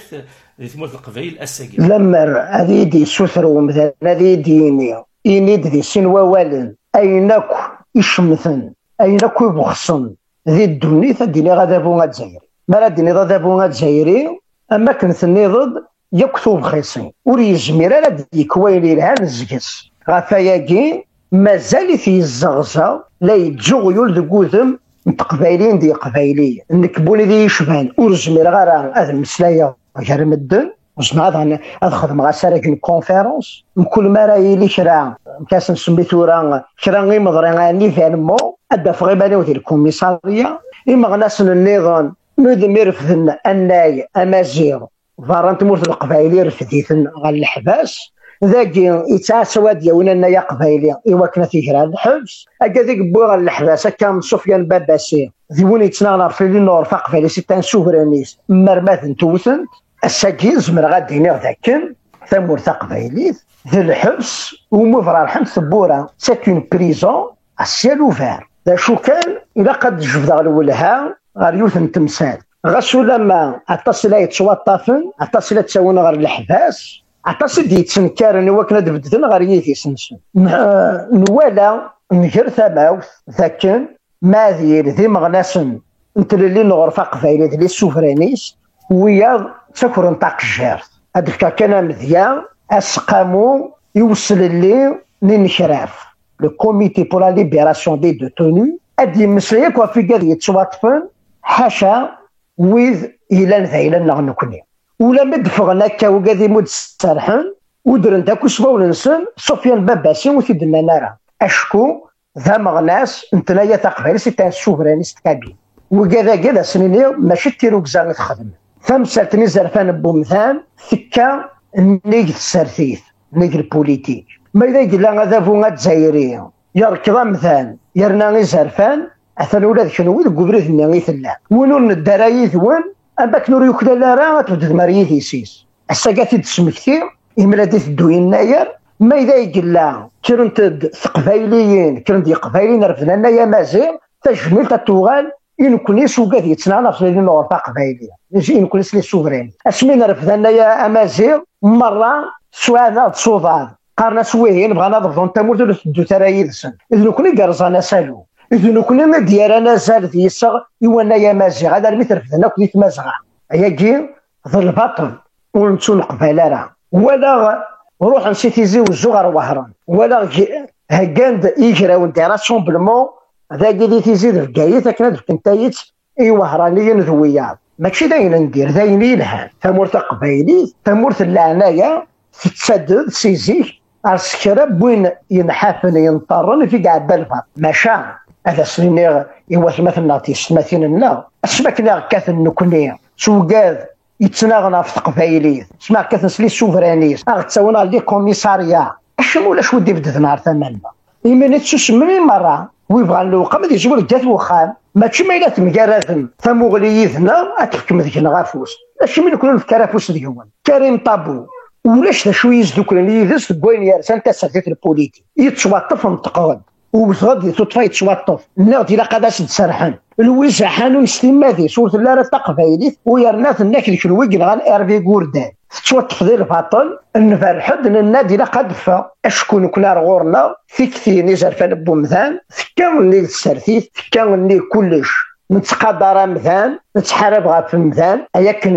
دي ثموت القبايل الساقيه لمر هذه دي سوثرو مثلا هذه ديني ينيد دي سنوا والن اينك يشمثن اينك يبخصن ذي الدنيا ديني غادا بوغا تزايري مالا ديني غادا بوغا تزايري اما كنثني ضد يكتب خيصين وري جميره لا ديك ويلي لها نزكس غافاياكي مازال في الزغزه لا يتجويول دكوثم متقبايلين دي قبايليه نكبوني دي يشبان ورجميره غير هذا المسلايه غير مدن وجمع ادخل مع ساراكين كونفيرونس كل ما راهي لي كرا كاس سميتو راه كرا غير مضري فالمو ادا في غيبانه ديال الكوميساريه اما غناس النظام مدمر في اناي امازيغ فارنت مورت القبايلي رفديتن على الحباس ذاكي يتعاسوا ديالنا انايا قبايلي ايوا كنا تيجرى الحبس هكذاك بوغ الحباس كان سفيان باباسي ذيوني تناغ في لي نور فقفالي سيتان سوفرانيس مرمات نتوثن الساكيز من غادي ذاكن ثمور قبايلي ذي الحبس ومفرا الحبس بورا سيت اون بريزون السيال اوفير ذا شو كان الا قد جبد غلولها غير يوثن تمثال غاسو لما اتصل يتشواطفن اتصل تساون غير الحباس اتصل يتسنكرن وكنا دبدتن غير يتسنسن نوالا نجر ثماوث ذاكن ما ذي مغناسن انت اللي نغرفا قبايلي لي سوفرانيس ويا تكر نطاق الجارث هذاك كان مزيان اسقامو يوصل لي للنشراف لو كوميتي بور لا ليبراسيون دي دوتوني ادي مسليك وفي قال يتواطفن حاشا ويذ الى ذايلا نغنكني ولا مدفغنا كاوكادي مود سرحن ودرن داكو سباو ننسن سفيان باباسي وثيدنا نارا اشكو ذا مغناس انتنايا تقبل سيتان سوفرانيست كابين وكذا سنيني ماشي تيروك زان تخدم فمسالتني زرفان بومثان ثكا نيك السرثيث نيك البوليتيك ما اذا قلنا هذا فونا تزايري يركض مثلا يرنا غي زرفان اثن ولاد شنو الكبريت ني ثلا ونون الدرايث وين اماك نور يكلا لا راه تبدا مريث يسيس الساقات تسمكتي يملادي الدوين ناير ما اذا قلنا كرنت قبايليين كرنت قبايليين رفنا لنا مازال تجميل تتوغال ينكوني سوقات يتسنعنا في لي نورفا قبايليه نجي ينكوني لي سوفرين اسمينا رفنا يا امازيغ مره سوانا تصوضان قارنا سويهين بغانا ضبطون تمورتو دو ترايدسن اذا كوني قرصانا سالو اذا كوني ما ديارانا سال ديسا يوانا يا مازيغ هذا المثل رفنا كوني تمازغا هيا كي ذا الباطل ونتو نقبالا راه ولا روح نسيتيزي وزغر وهران ولا هكاند يجراو ندير راسومبلمون ذاك اللي تيزيد في كايت كنا كنتايت ايوا هرانيين ذويات ماشي داين ندير داين يلهان تمورت قبايلي تمورت العنايه تتسدد سيزيك السكرب وين ينحافن ينطرن في كاع بالفاط ماشا هذا سنين ايوا مثلا تيسماتين لنا اسمكنا كاثن نكوني سوقاد يتناغنا في قبايلي سمع كاثن سلي سوفرانيس اغتسونا لي كوميساريا اشمو ولا شو دي بدت نهار ثمانية يمين تسمي مره ويبغى الوقت ما يجيبوا لك جات وخام ماشي ما الا تمكارثن ثموغليثنا اتحكم ذيك غافوس ماشي من يكونوا في كرافوس ديالهم كريم طابو ولاش شويه دوك اللي يدس كوين يرسل تسرتيت البوليتي يتشواطف متقود وغادي تطفى يتشواطف ناضي لا قاداش تسرحن الويزا حانون استمادي صورت لا راه تقبايلي ويرنات الناكل كلويك غان ارفي غوردان تشوط ذي الباطل نفرحد النادي لا قدفه اشكون كنا غورنا فيكتيني زرفان بومثان كان اللي السرثيث كان اللي كلش نتقادر مثان نتحارب غا في مثان اياكن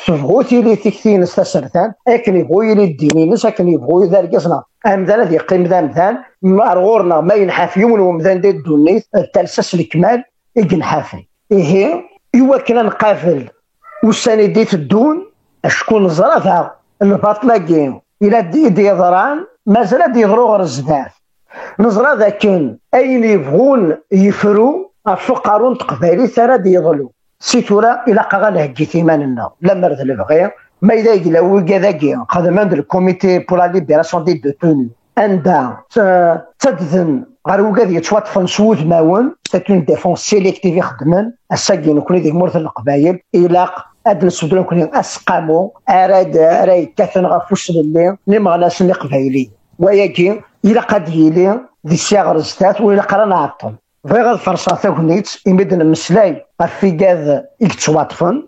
صغوتي لي تكتين استسرثان اياكن يبغوا لي الدينين اياكن يبغوا ذرقصنا امثان هذه قيم ذا مثان غورنا ما ينحاف يوم ومثان دي الدنيا التلسس الكمال ينحافي ايه ايوا كنا نقافل والسنديت الدون شكون زرافها الباطله كاين الى دي ضران مازال يضرو غير الزداف نزرا ذاكن اين يبغون يفروا الفقراء تقبالي ثرى يضلوا سيتورا الى قال هجي ثماننا لما رد البغي ما اذا يقلا وكذا كاين قدمان الكوميتي بور لا ليبراسيون دي دوتوني عندها تدذن غير وكاد يتواطفن سوود ماون تكون ديفونس سيليكتيف يخدمن الساكين كوني ديك مورث القبايل إلاق هاد السودان كوني اسقامو راي كاثن غفوس اللي مغناس اللي قبايلي وياكي إلا قد يلي دي السياغ رزتات وإلا قرانا عطل بغي غاد فرصة ثاكنيت إمدن مسلاي غفي كاذ يكتواطفن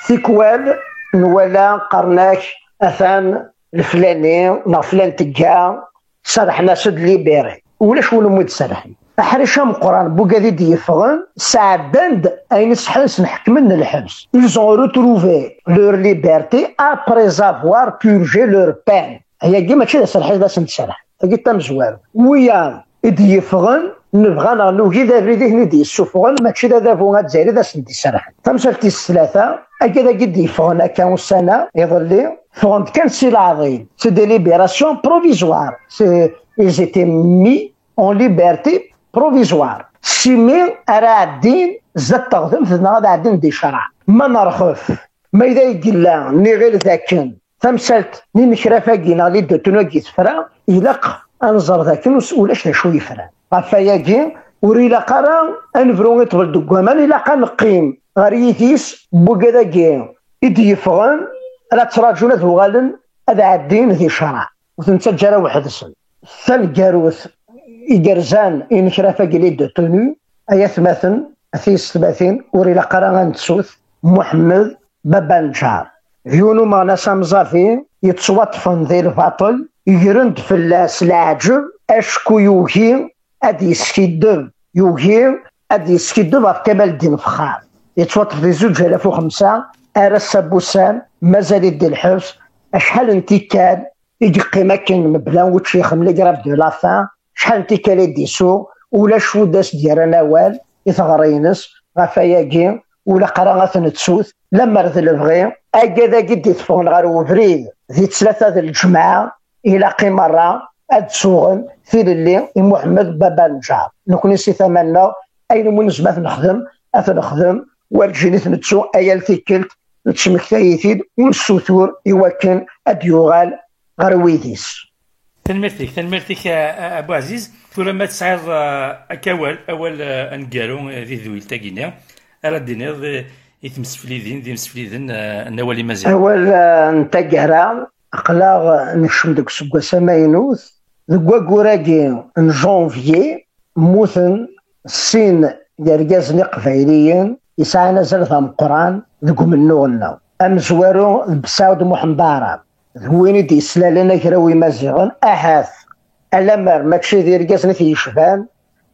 سيكوال نولا قرناك أثان الفلاني نا فلان تكا صرحنا سد ليبيري ولا شو نمود صرحي أحرشا مقران بوكادي ديفغن ساعدند أين سحنس نحكمن الحبس ils ont retrouvé leur liberté après avoir purgé leur peine هي كيما تشي صرحي باش نتشرح هي تمزوار ويا ديفغن نبغى نوكي ذا ريديه ندي السفغن ماشي ذا فوغا تزايري ذا سنتي صرح تمشالتي الثلاثة أكيد قد يفغن كان سنة يظلي فغن كان سي العظيم سي دي ليبيراسيون بروفيزوار سي ils étaient mis en liberté بروفيزوار سيمي راه الدين زاد تغضم في غادا عدين دي شرع ما نرخف ما اذا يقلا ني غير ذاكن تمثلت ني مشرفه كينا لي دوتنو كيتفرا يلق انزر ذاكن ولاش شو يفرا غفاياكي وريلا قرا انفرو يطبل دكوامان الا قنقيم غريتيس بوكذاكي يدي يفغن راه تراجلات وغالن هذا عدين ذي شرع وتنتجرا واحد السن ثلقاروث إجرزان إن شرافة قليل تونو أيات مثلا أثيس ثلاثين وريلا قران تسوث محمد بابانجار يونو مانا سامزافي يتصوطفن ذي الباطل يجرند في اللاس العجب أشكو يوهي أدي سكيدب يوهي أدي سكيدب في كمال الدين فخار يتصوطف ذي 2005 أرس بوسان مازال يدي الحبس أشحال انتي كان يجي قيمة كان مبلان وتشيخ ملي قراب دو لافان شحال انتي كالي ديسو ولا شو داس ديال نوال يثغرينس غفاياكي ولا قراغات نتسوث لما رذ البغي اكادا قد يتفون غير وفريد ذي ثلاثة ذي الجمعة إلى قمرة أدسوغن في اللي محمد بابا نجار نكون سي ثمنا أين منزمات نخدم أثنخدم والجنيث نتسو أيال ثيكلت نتشمكتايثيد والسوثور يوكن أديوغال غرويديس تنمرتك ابو عزيز ولما تسعير اكوال اول انقالو ذي ذويل تاكينا راه دينير يتمسفليدين ذي مسفليدين النوالي مازال اول نتاكرا اقلاغ نشم داك السكواسا ماينوث ذكوا كوراكي نجونفيي موثن السين يرقازني قبايليين يسعى نزل ثم قران ذكو منو غناو امزوارو بساود محمد وين يدي سلالنا كراوي مازيغن احاث الامر ماشي دير كاسنا في يشبان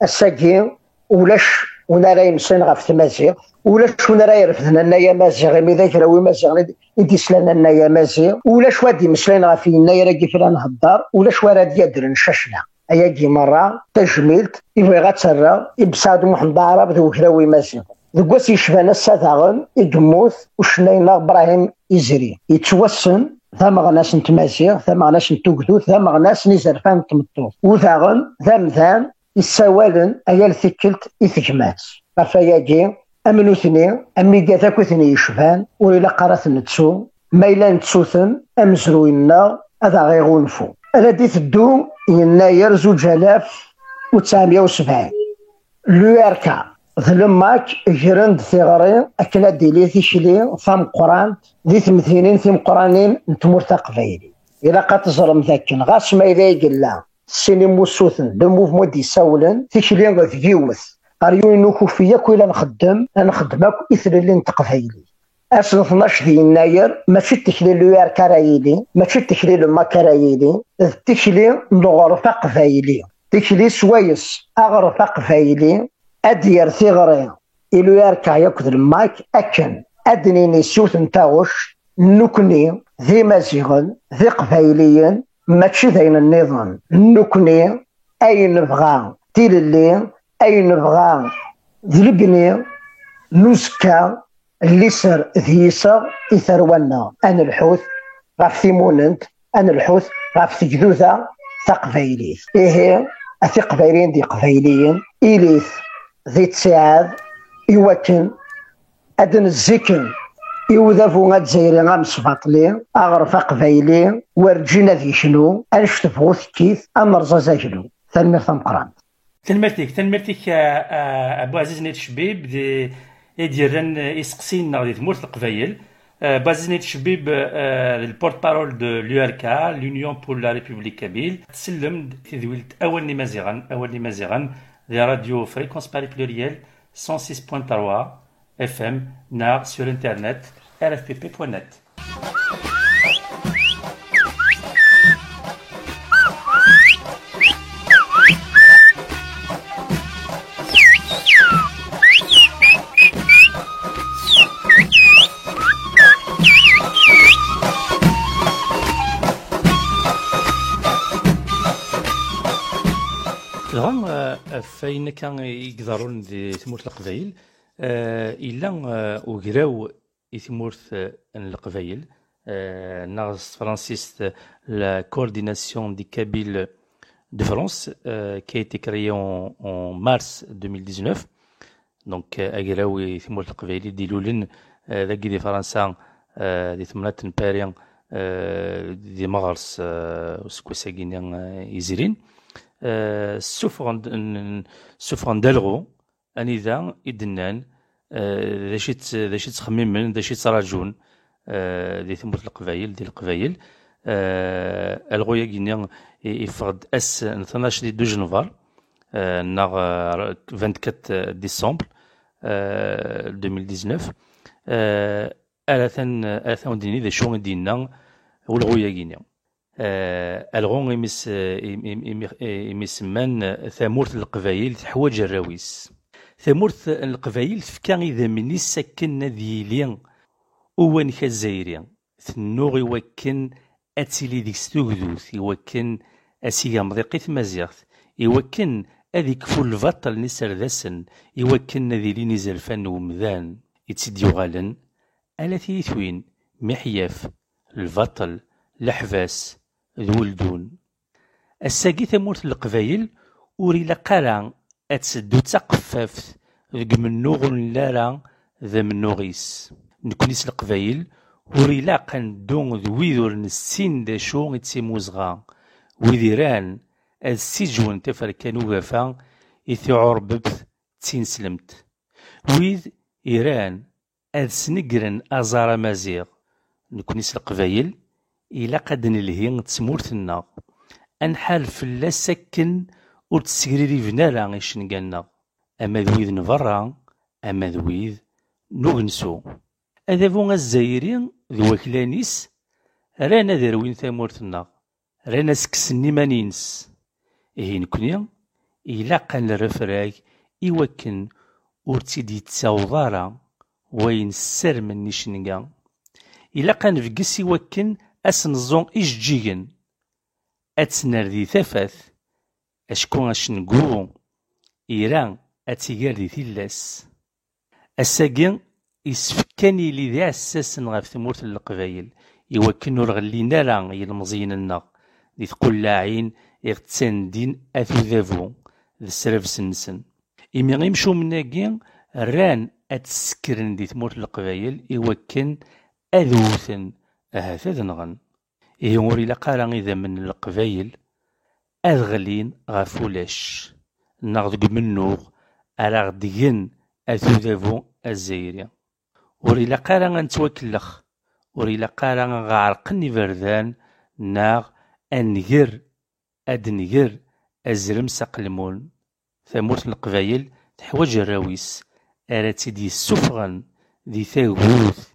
الساكين ولاش ونا راه يمسين غا في تمازيغ ولاش ونا راه يرفدنا انايا مازيغ مي ذاك راوي مازيغ يدي سلالنا انايا مازيغ ولاش وادي مسلين غا في انايا راه كيف نهضر ولاش ورا يدير نششنا ايا كي مره تجميلت يبغي غاتسرى يبساد محمد عرب ذو كراوي مازيغ ذكواس يشبان الساثاغن يقموث وشنينا ابراهيم يزري يتوسن ثما غناس نتمازيغ ثما غناس نتوكدو ثما غناس نزرفان تمطوط وثاغن ثامثان يساوالن ايال ثكلت يثكمات غفاياكي امنوثني امي كاثاكوثني يشفان وإلا قرات نتسو مايلا نتسوثن امزروينا هذا غيغونفو هادي تدو يناير 2970 لو اركا ظلماك جرند ثغري أكلا ديلي ثيشلي ثم قران ذي ثمثينين ثم قرانين نتمور ثقفيلي إلا قد تزرم ذاكن غاس ما إذا يقلا السيني موسوثن دو موفمون دي ساولن ثيشلي غثيوث قريون نوكو فيا كويلا نخدمك إثر اللي نتقفيلي أصل 12 دي يناير ماشي تشلي لوير كرايلي ماشي تشلي لما كرايلي تشلي نغرفة قفايلي تشلي سويس أغرفة قفايلي أدير ثغري إلو يركع ياكد الماك أكن أدنيني سوث نتاوش نكني ذي مازيغن ذي قفايليين ماشي ذين النظام نكني أي نبغى تيل اللي أي نبغى ذلقني نسكا اللي سر ذيسر إثروانا أنا الحوث غاف ثيموننت أنا الحوث غاف ثجدوثا ثقفايليث إيه أثقفايلين دي قفايليين إليث ذي تساعد يوكن أدن الزكن يوذفوا الجزائري غام سباطلي اغرف قبايلي ورجينا ذي شنو انشت بغوث كيف امرزا زاجلو ثلمير ثمقران تنمرتك ابو عزيز نيت شبيب دي يديرن يسقسينا دي تمورت القبايل ابو عزيز نيت شبيب البورت بارول دو لو ار كا لونيون بور لا ريبوبليك كابيل تسلم تذويلت اول مزيغان دي راديو فريكونس باري بلوريال 106.3 FM nar sur internet rfpp.net. الغم فاين كان يقدرون دي ثمورت القبايل إلا وقراو ثمورت القبايل ناغ فرانسيس la coordination des Kabyles de France qui a été créée en mars 2019 donc أقراو ثمورت القبايل دي لولن ذاكي دي فرنسا دي ثمنات نباريان دي مغرس وسكوساكين يزيرين سوفران دالغو أنذا إدنان ذا شي تخممن ذا شي تراجون دي ثمورت القبايل ديال القبايل الغويا كينيا يفقد 12 دي 2 جنفر ناغ 24 ديسمبر 2019 ألاثان ديني ذا شو دينا والغويا كينيا الغون يمسمان ثمورت القبايل تحواج الراويس ثمورت القبايل تفكا إذا مني سكن ذيليا وين كالزايريا ثنوغ يوكن أتيلي ديك ستوغدوث يوكن أسيغا مضيقيت مزيغت يوكن أذيك فول الفطل نسر ذاسن يوكن ذيلي نزل فن ومذان يتسد يغالن ألا ثيثوين محياف الفطل الحفاس ذولدون الساقي ثمورت القبايل وري لقارا أتسدو تقفافت ذق منوغ لارا ذا منوغيس نكونيس القبايل وري لاقا ندون ذويذور نسين دا شو يتسيموزغا وذيران السجون تفركانو غافا يثعور ببث تسين سلمت ويذ إيران أذسنقرن أزار مازيغ نكونيس القبايل إلا قد نلهي تسمورتنا أنحال فلا سكن وتسكريري فنالا غيشنقالنا أما ذويذ نفرا أما ذويذ نغنسو هذا فون الزايرين ذو وكلانيس رانا داروين ثمورتنا رانا سكسني مانينس إيه نكونيا إلا قان الرفراك إيوكن ورتيدي تساوضارا وين السر من نيشنقا إلا قان فقس إيوكن أسنزون إجيجن أتسنر ذي ثفاث أشكون أشنقو إيران أتيغار ذي ثلاس الساقين يسفكاني لي ذي أساسن غاف ثمورت القبايل يوكن رغلينا لا يلمزين النار ذي تقول لاعين يغتساندين أثو ذافو ذي السرف سنسن إمي غيمشو مناقين ران أتسكرن ذي ثمورت القبايل يوكن أذوثن أهثاذ نغن يوري لقارا إذا من القبايل أذغلين غافولاش نغضق منوغ أراغدين أثو ذافو الزايري وري لقارا نتوكلخ وري لقارا غارقني بردان ناغ أنجر أدنجر أزرم سقلمون ثمورت القبايل تحوج الراويس أراتي دي السفغن دي ثاغوث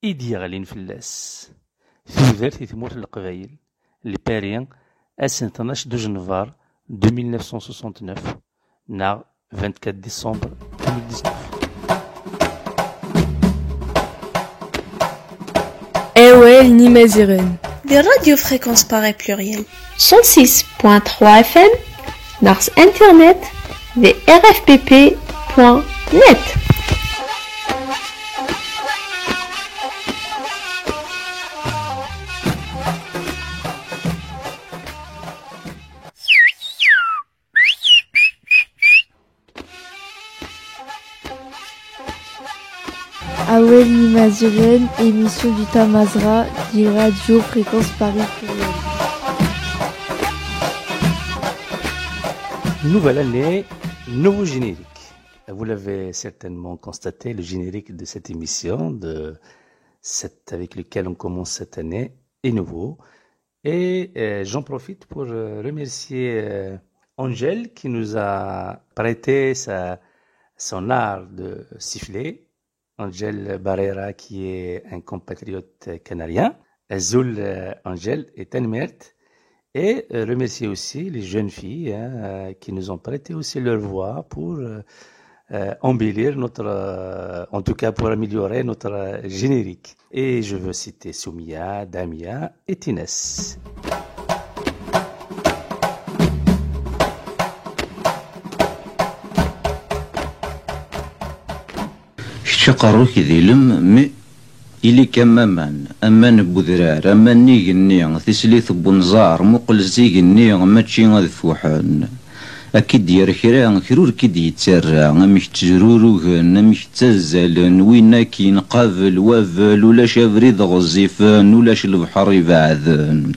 إيدي غالين فلاس ثوذرت ثمورت القبايل لباريان أسن 12 دو جنفار 1969 ناغ 24 ديسمبر 2019 أول نيمازيغن دي راديو فريكونس باغي بلوريال 106.3 FM nars internet de rfpp.net. Awel Nimaziren, émission du Tamazra, dit Radio Fréquence Paris Pluriel. Nouvelle année, nouveau générique. Vous l'avez certainement constaté, le générique de cette émission, avec lequel on commence cette année, est nouveau. Et j'en profite pour remercier Angèle qui nous a prêté son art de siffler. Angèle Barrera qui est un compatriote canadien. Azul Angèle est Anmert. Et remercier aussi les jeunes filles qui nous ont prêté aussi leur voix pour embellir en tout cas pour améliorer notre générique. Et je veux citer Soumia, Damia et Tines. شقروك ذي مي إلي كمامان أمان بودرار أمان نيغني تسليث بنزار مقل زيغني ماتشي غذفوحان أكيد يركرا كرور كيد يتسرع مش تجروروغن مش تزالن وينا كي نقابل وافل ولا شافريد غزيفان ولا البحر يبعثن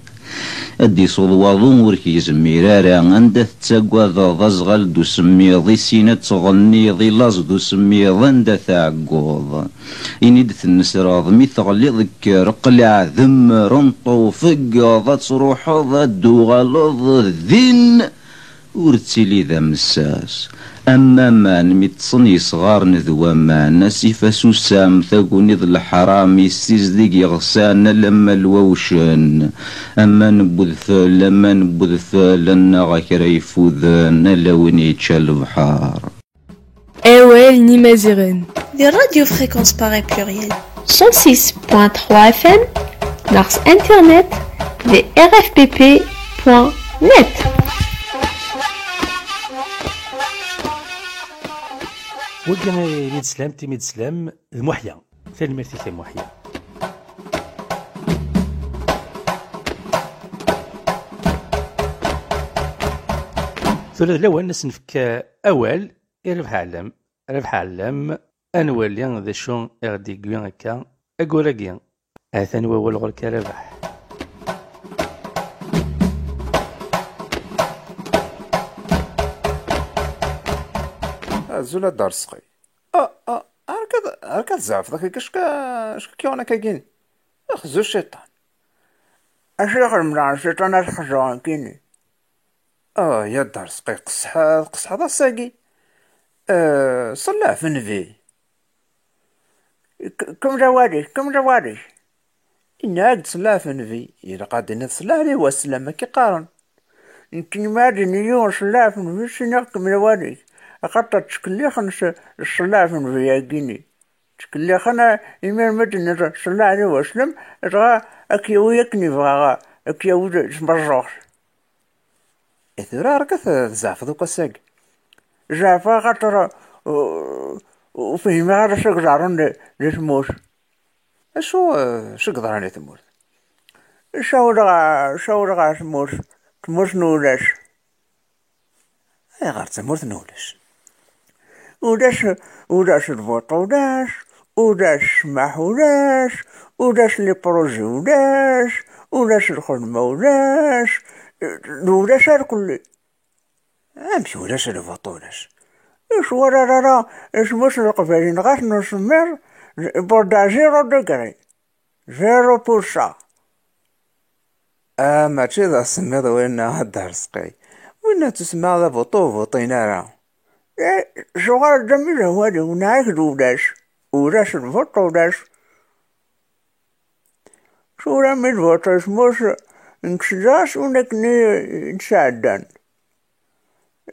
أدي صلواضون وركي زميرارا عند تتاقواذ ضزغل دو سميضي سينة تغني ضي لاز دو سميض عند تعقوض إني تنسراض ميثغلي ذكر قلع ذم رنطو فقاض تروح ضدو غلظ ذين ورتيلي ذا مساس أما مان متصني صغار نذوامان سيفا سوسام ثاقوني ذا الحرام يستيزدق يغسان لما الووشن أما نبذ ثال غاكرا يفوذان لوين يتشال البحار أويل نيمازيرين دي راديو فريكونس باغي بلوريال 106.3 FM Nars Internet vrfpp.net. وقنا يميد سلام تيميد سلام المحيا ثاني مرتي محيا ثلاث لوان نسنفك أول ربح علم أنوالي ذا شون أغدي قوين هكا أقوراقيا أثاني وول غركا ربح زولا دار سقي هكا زعف ذاك كيونا كاين خزو الشيطان اش يخرج من الشيطان اش حجران كيني يا دار سقي قصح هذا الساقي صلاه في النبي كم جواري إنك صلاه في النبي إلا قاعدين تصلاه لي والسلام كي قارن يمكن ما دنيون صلاه في النبي شنو كم جواري أخطر تشكلي خنش الصلاة في الفياقيني تشكلي خنا إيمان مدن الصلاة عليه وسلم إذا أكيو يكني فغا أكيو جمبرجوش إذا ركث زعف ذوك الساق زعفا خطر وفهم هذا شق زعرون لتموت شو قدراني تموت شو رغا تموت نولاش غير تموت نولاش وداش الفوط وداش سماح وداش لي بروجي وداش الخدمة وداش الكل امشي وداش الفوط ايش ورا اسموش القبالين غاش نسمير بودا 0% ماشي ذا سمير وين هدار سقي وين تسمع ذا فوطينا راه شغال جميل هوالي ونعيش وداش الفوط وداش شو رامي الفوط اسموش انكسجاس ونكني نساعدان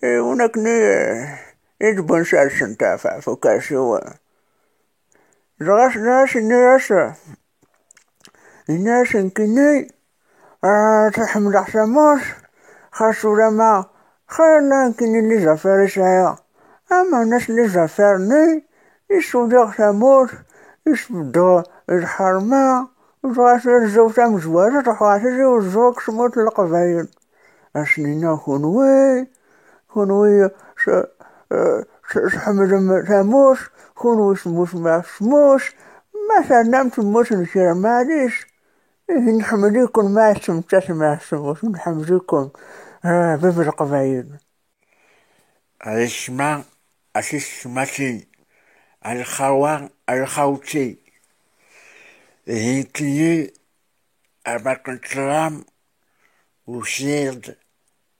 ونكني يجبن سالسن تافع فكاسي هو ناس نكني تحمل حساموش خاصو لما خيرنا كني اللي زفر شايا أما الناس اللي زفرني يسودق ساموش يسبدو الحرمة وزواش الزوج مزواج تحواشي الزوج سموت القبايل أسنينا خنوي حمد ساموش خنوي سموش ما سموش مثلا تموت كثير معليش نحمديكم ما استمتعت مع الصوت نحمديكم بفرق بعيد الاسماء أسمتي الخوان الخوتي هيكي أباكنترام وسيد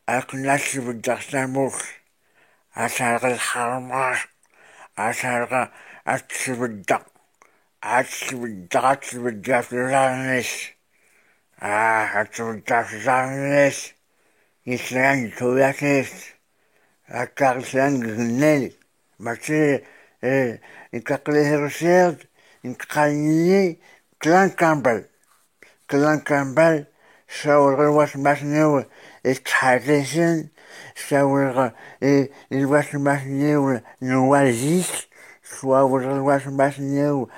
أكناس بالدخساموس أسارغ الحرمار أسارغ أتسبدق أتسبدق فلانس أتسبدق فلانس يسلان توياتيس أكارسان جنالي ماشي إنكاقليه رسيد إنكاقليه كلان كامبل شاور الواش ماسنيو إتحادثن شاور الواش ماسنيو نوازيس شاور الواش ماسنيو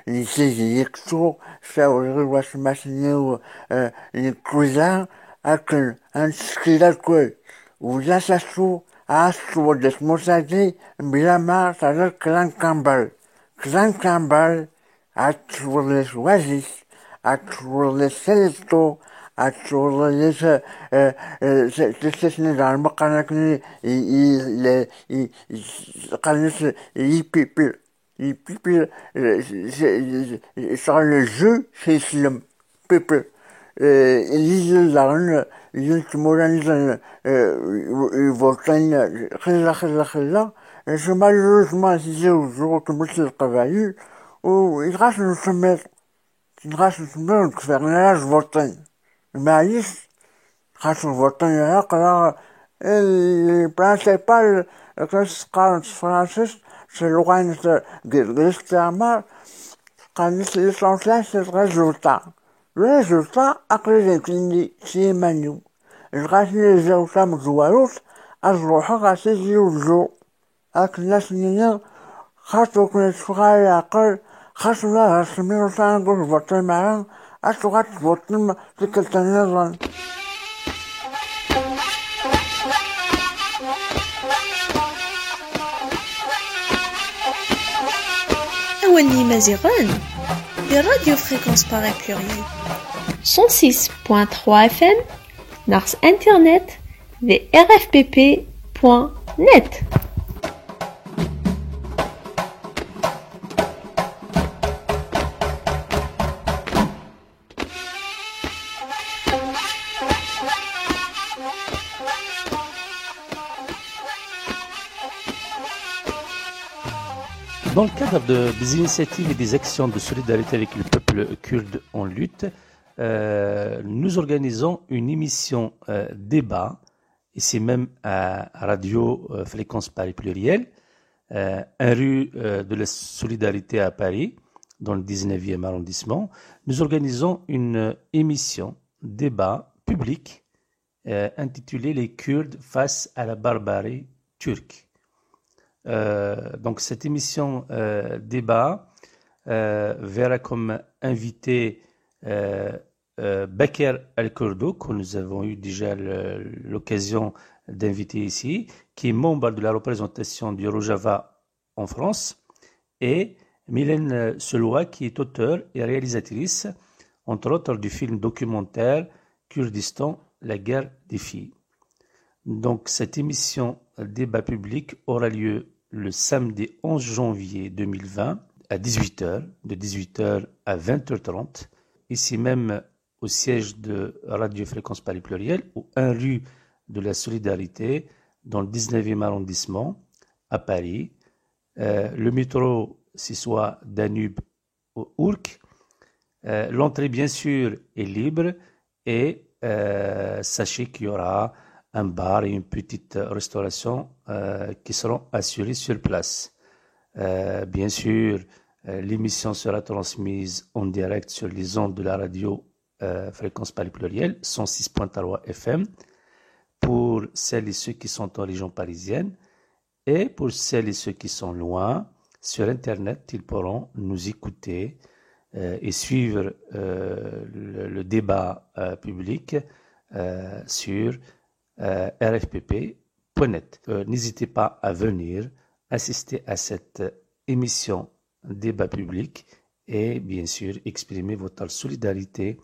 نسيجي يكتو شاور الواش ماسنيو نكوزان أكل أنسكيلا كوي ولا ساسو أسو دسموساتي بلا ما تدر كلان كامبل أتولس وازيس أتولس سلتو أتولس تستثني دار مقانكني قانس يبيبي sur le jeu c'est slim people اللي يلتمون يفوتين خلا malheureusement يزوجوا مثل القبائل ويغاسلوا السمير كفرناش فوتين معليش خاصو فوتين يقرا البرانسيبال كاس قارنت فرانسيس سلوغانت جريستامار قانت ليسونسلاس الريزولتا أقل كليني سيمانيو الغاسل زوجة مزواروس أزروحا غاسل يوزو أكل سنين خاصو كنت فغاية أقل خاصو لا سميرو سانقل فوتين معان أسوغات فوتين تكالتاني نظن أولي مزيغان des radiofréquences pareil pluriel 106.3 FM Nars Internet des rfpp.net Dans le cadre des initiatives et des actions de solidarité avec le peuple kurde en lutte, nous organisons une émission débat, ici même à Radio Fréquence Paris Pluriel, un rue de la Solidarité à Paris, dans le 19e arrondissement. Nous organisons une émission débat public intitulée Les Kurdes face à la barbarie turque. Donc cette émission débat verra comme invité Bakr Al-Kurdo, que nous avons eu déjà l'occasion d'inviter ici, qui est membre de la représentation du Rojava en France, et Mylène Seloua, qui est auteure et réalisatrice, entre autres, du film documentaire Kurdistan, la guerre des filles. Donc cette émission débat public aura lieu le samedi 11 janvier 2020 à 18h, de 18h à 20h30, ici même au siège de Radio Fréquence Paris Pluriel, ou 1 rue de la Solidarité, dans le 19e arrondissement, à Paris. Le métro, c'est soit Danube ou Ourcq. L'entrée, bien sûr, est libre et sachez qu'il y aura un bar et une petite restauration qui seront assurés sur place. Bien sûr, l'émission sera transmise en direct sur les ondes de la radio Fréquence Paris Pluriel, 106.3 FM, pour celles et ceux qui sont en région parisienne, et pour celles et ceux qui sont loin, sur Internet, ils pourront nous écouter et suivre le débat public sur rfpp.net. N'hésitez pas à venir assister à cette émission débat public et bien sûr exprimer votre solidarité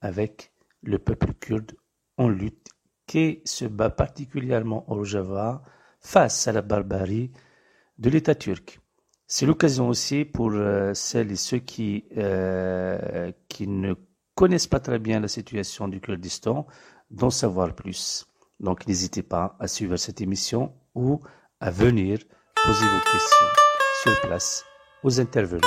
avec le peuple kurde en lutte qui se bat particulièrement au Rojava face à la barbarie de l'État turc. C'est l'occasion aussi pour celles et ceux qui ne connaissent pas très bien la situation du Kurdistan d'en savoir plus. Donc n'hésitez pas à suivre cette émission ou à venir poser vos questions sur place aux intervenants.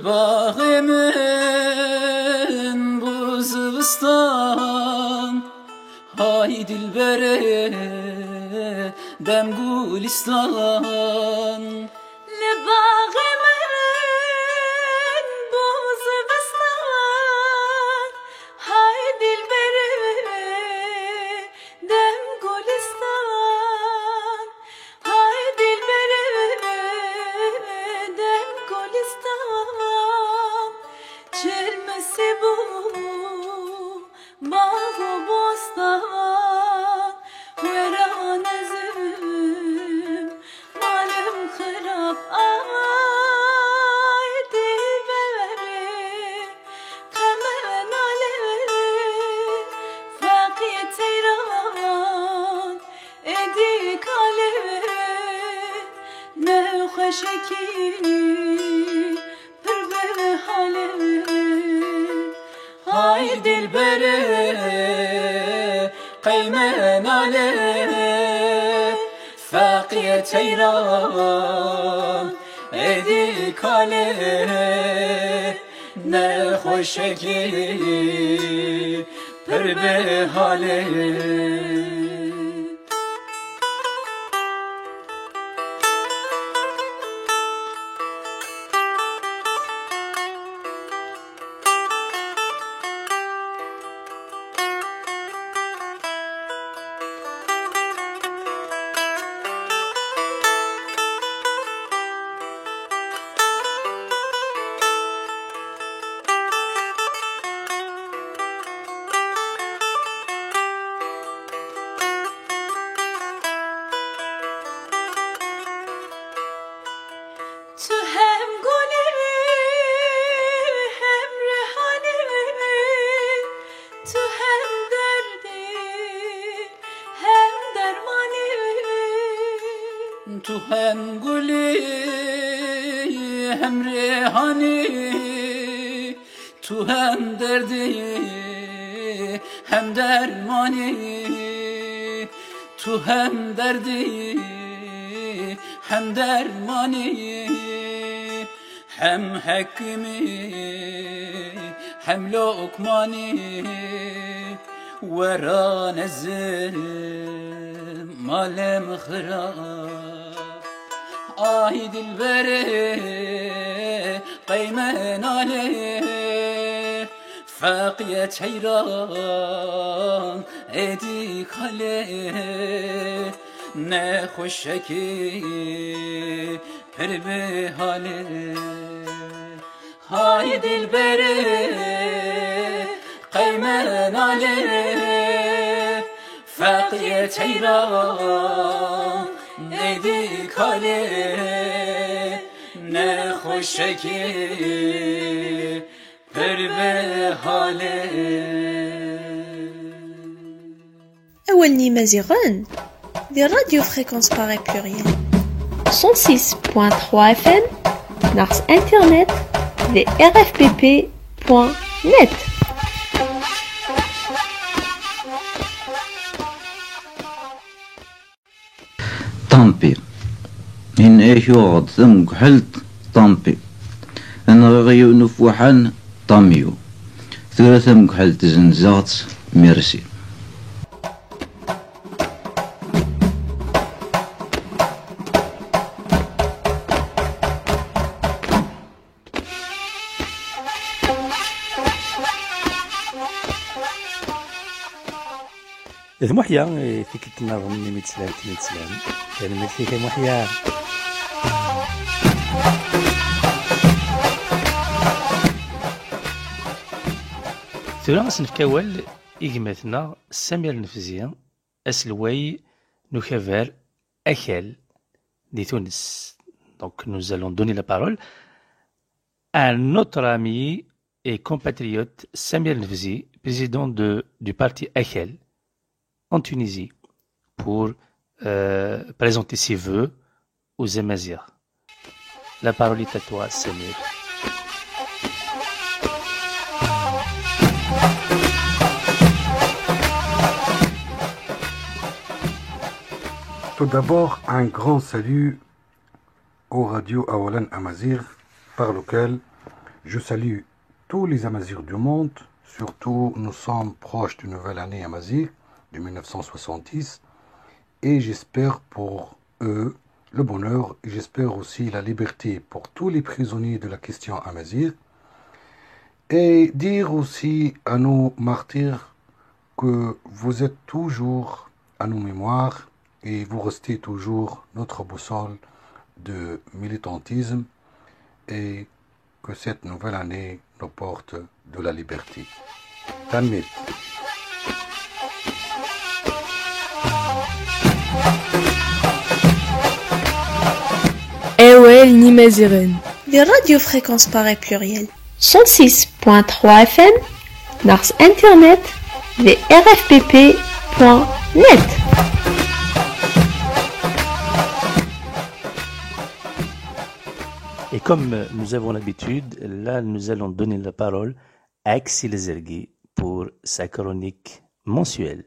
Bağımın bu zıvıstan Hay dilbere dem gulistan Ne bağımın bu zıvıstan Hay dilbere dem gulistan Hay dilbere dem gulistan Çelmesi bu bağ و بوستان وران زم مالم خراب آی دلبری قمن علي فاقي تيران ايديك علي نخشكي بربه حالي هاي دلبري قيمان عليه فاقية تيران ايديك عليه نخوشكي بربه حالي تو هم گلی هم ریحانی تو هم دردی هم درمانی تو هم گلی هم ریحانی تو هم دردی هم درمانی تو هم دردی هم درمانی هم حکمی هم لقمانی وران الزلم مالم خراب آی دلبره قیمن عليه فاقية حيران ايديك عليه نخوشكي بربه حالي هاي دلبره قيمن عليه فاقية حيران ايديك عليه نخوشكي بربه حالي أول نيمازيغان دي راديو فريكونس باغي بلوريال 106.3 FM ناقص انترنت دي rfpp.net. طامبي إن إيشوغد ثم كحلت طامبي أنا غيو نفوحان طاميو ثلاثة مكحلت زنزات ميرسي إذ محيا تكت نظن اللي متسلام كان مثلك محيا ثورة نفكاول إجماتنا سمير النفزية أسلوي نكفر أكل دي تونس. Donc nous allons donner la parole à notre ami et compatriote Samir Nefzi, président du parti Akhel en Tunisie, pour présenter ses vœux aux Amazirs. La parole est à toi, Samir. Tout d'abord, un grand salut au radio Awalan Amazir, par lequel je salue tous les Amazirs du monde. Surtout, nous sommes proches d'une nouvelle année Amazir de 1970 et j'espère pour eux le bonheur et j'espère aussi la liberté pour tous les prisonniers de la question Amazir et dire aussi à nos martyrs que vous êtes toujours à nos mémoires et vous restez toujours notre boussole de militantisme et que cette nouvelle année nous porte de la liberté. Tanmit. Ewel Nimaziren. Die radiofréquence paraît pluriel. 106.3 FM, nars internet, vrfpp.net. Et comme nous avons l'habitude, là nous allons donner la parole à Axel Zergui pour sa chronique mensuelle.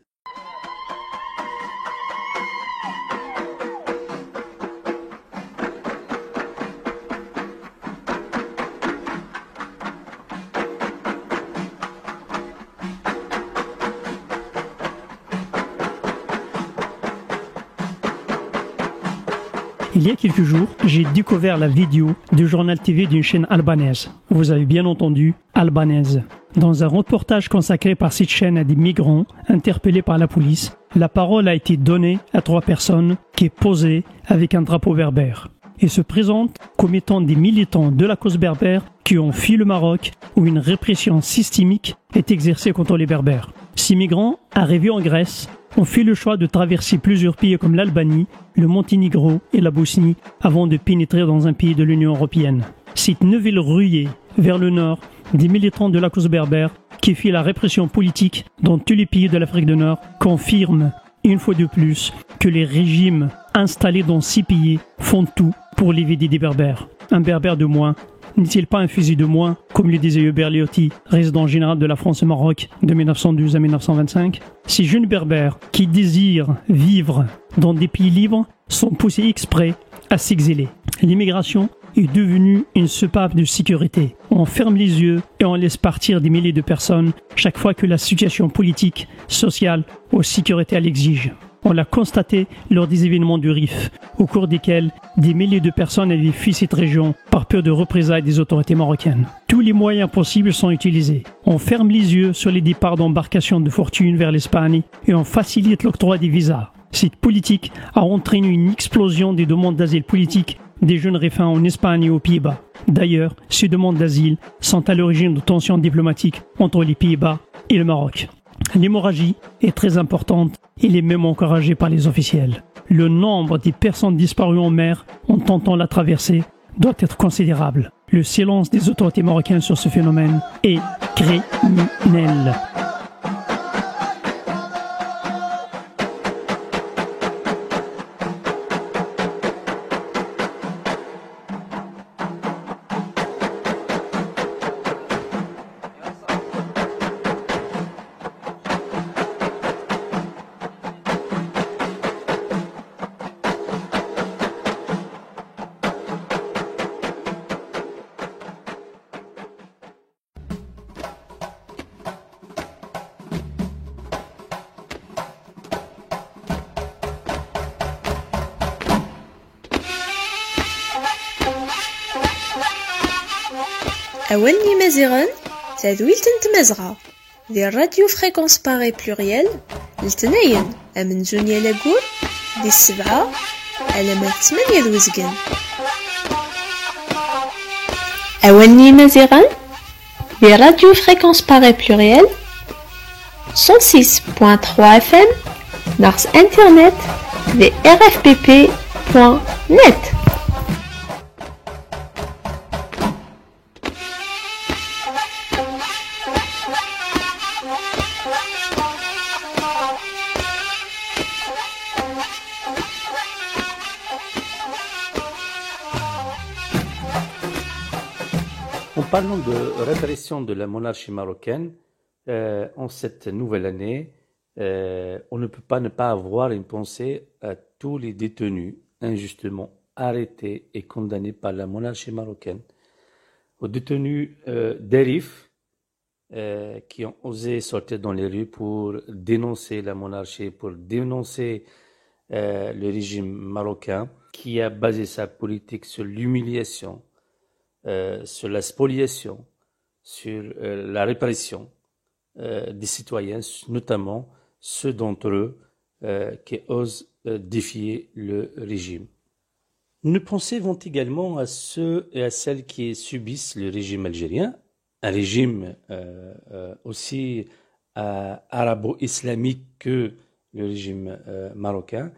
Il y a quelques jours, j'ai découvert la vidéo du journal TV d'une chaîne albanaise. Vous avez bien entendu, albanaise. Dans un reportage consacré par cette chaîne à des migrants interpellés par la police, la parole a été donnée à 3 personnes qui posaient avec un drapeau berbère et se présentent comme étant des militants de la cause berbère qui ont fui le Maroc où une répression systémique est exercée contre les berbères. Ces migrants, arrivés en Grèce, ont fait le choix de traverser plusieurs pays comme l'Albanie, le Monténégro et la Bosnie avant de pénétrer dans un pays de l'Union européenne. Cette nouvelle ruée vers le nord des militants de la cause berbère qui fuient la répression politique dans tous les pays de l'Afrique du Nord confirme une fois de plus que les régimes installés dans ces pays font tout pour les vider des berbères. Un berbère de moins n'est-il pas un fusil de moins, comme le disait Hubert Liotti, résident général de la France au Maroc de 1912 à 1925? Ces jeunes berbères qui désirent vivre dans des pays libres sont poussés exprès à s'exiler. L'immigration est devenue une soupape de sécurité. On ferme les yeux et on laisse partir des milliers de personnes chaque fois que la situation politique, sociale ou sécuritaire l'exige. On l'a constaté lors des événements du RIF, au cours desquels des milliers de personnes avaient fui cette région par peur de représailles des autorités marocaines. Tous les moyens possibles sont utilisés. On ferme les yeux sur les départs d'embarcations de fortune vers l'Espagne et on facilite l'octroi des visas. Cette politique a entraîné une explosion des demandes d'asile politique des jeunes réfugiés en Espagne et aux Pays-Bas. D'ailleurs, ces demandes d'asile sont à l'origine de tensions diplomatiques entre les Pays-Bas et le Maroc. L'hémorragie est très importante, il est même encouragé par les officiels. Le nombre des personnes disparues en mer en tentant la traversée doit être considérable. Le silence des autorités marocaines sur ce phénomène est criminel. أول نمازغن تذويل تمازغة ديال راديو فريكونس باغي بلوريال لتناين من زونيا لاكور دي 7 على ما 8 دوزكن أولني مزيغان دي راديو فريكونس باغي بلوريال 106.3 FM ناقص انترنت دي rfpp.net. En parlant de répression de la monarchie marocaine, en cette nouvelle année, on ne peut pas ne pas avoir une pensée à tous les détenus injustement arrêtés et condamnés par la monarchie marocaine, aux détenus d'Erif qui ont osé sortir dans les rues pour dénoncer la monarchie, pour dénoncer le régime marocain qui a basé sa politique sur l'humiliation, sur la spoliation, sur la répression des citoyens, notamment ceux d'entre eux qui osent défier le régime. Nos pensées vont également à ceux et à celles qui subissent le régime algérien, un régime aussi arabo-islamique que le régime marocain,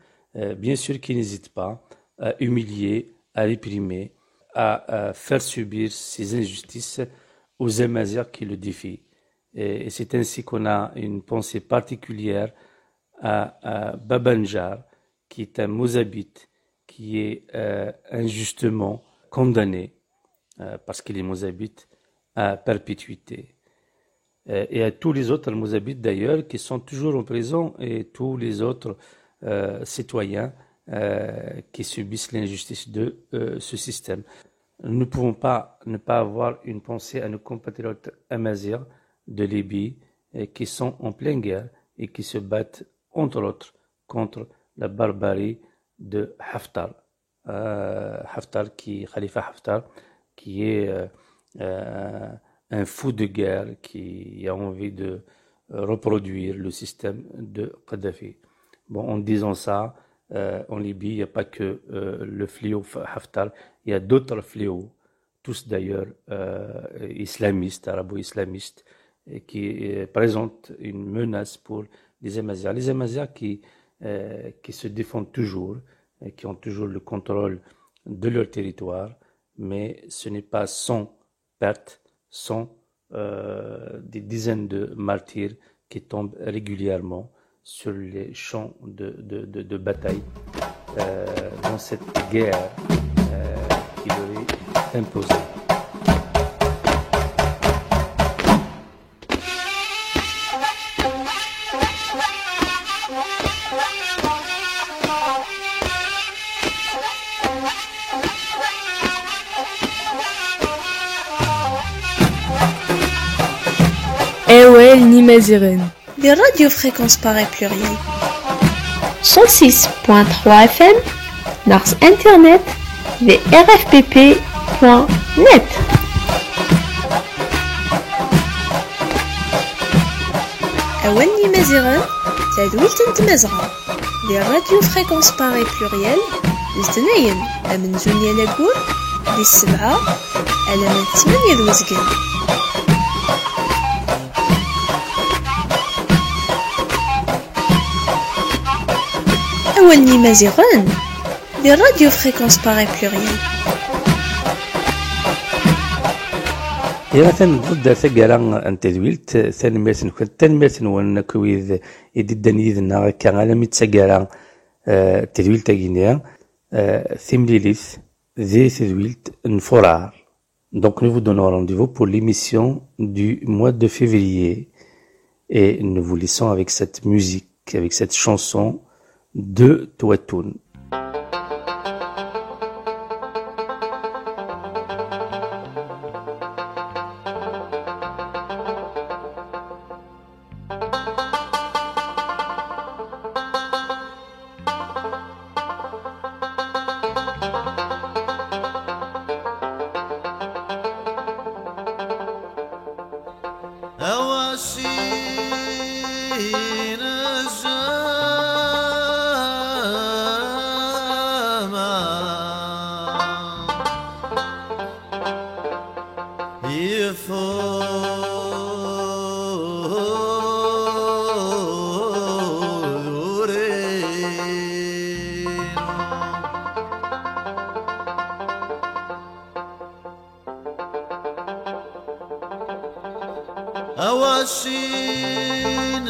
bien sûr qui n'hésite pas à humilier, à réprimer, à faire subir ces injustices aux Amazirs qui le défient. Et c'est ainsi qu'on a une pensée particulière à Babanjar, qui est un Mozabite, qui est injustement condamné, parce qu'il est Mozabite, à perpétuité. Et à tous les autres Mozabites d'ailleurs, qui sont toujours en prison, et tous les autres citoyens qui subissent l'injustice de ce système. Nous ne pouvons pas ne pas avoir une pensée à nos compatriotes Amazirs de Libye qui sont en pleine guerre et qui se battent entre autres contre la barbarie de Haftar. Khalifa Haftar, qui est un fou de guerre qui a envie de reproduire le système de Kadhafi. Bon, en disant ça, en Libye, il n'y a pas que le fléau Haftar, il y a d'autres fléaux, tous d'ailleurs islamistes, arabo-islamistes, et qui présentent une menace pour les Amazirs. Les Amazirs qui se défendent toujours, et qui ont toujours le contrôle de leur territoire, mais ce n'est pas sans perte, sans des dizaines de martyrs qui tombent régulièrement sur les champs de bataille dans cette guerre qui leur est imposée. أول نيمازيغن دي راديو فريكونس باغي بلوريال 106.3 FM ناقص انترنت دي rfpp.net. أول نيمازيغن تدويل تمازغة دي راديو فريكونس باغي بلوريال لتناين من زونيا لاكور دي 7 على ما 8 دوزكن. أول نيمازيغان دي راديو فريكونس باغي بلوريال. إذا ضد ثقرا أن تدويلت ثانميرت نكون تنميرت نون كويذ يددن يذنا كان على متسقرا تدويلت أجينيا ثمليليث ذي تدويلت نفرار. Donc nous vous donnons rendez-vous pour l'émission du mois de février et nous vous laissons avec cette musique, avec cette chanson de Touatoun. أواسي أواشين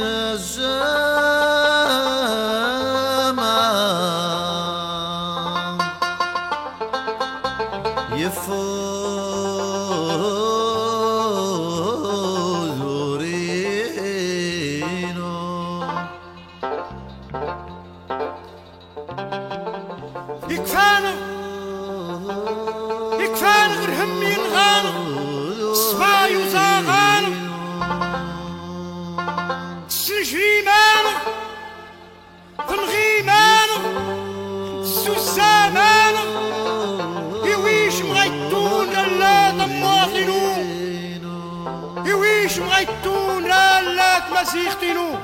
الزمان يفوز رينو يكفانا غير همي نغانا صفاي وزاغانا تسلجريمانا فنغيمانا تسوسامانا يويش مغيتون لا طماطينو يويش مغيتون لا تمسيختينو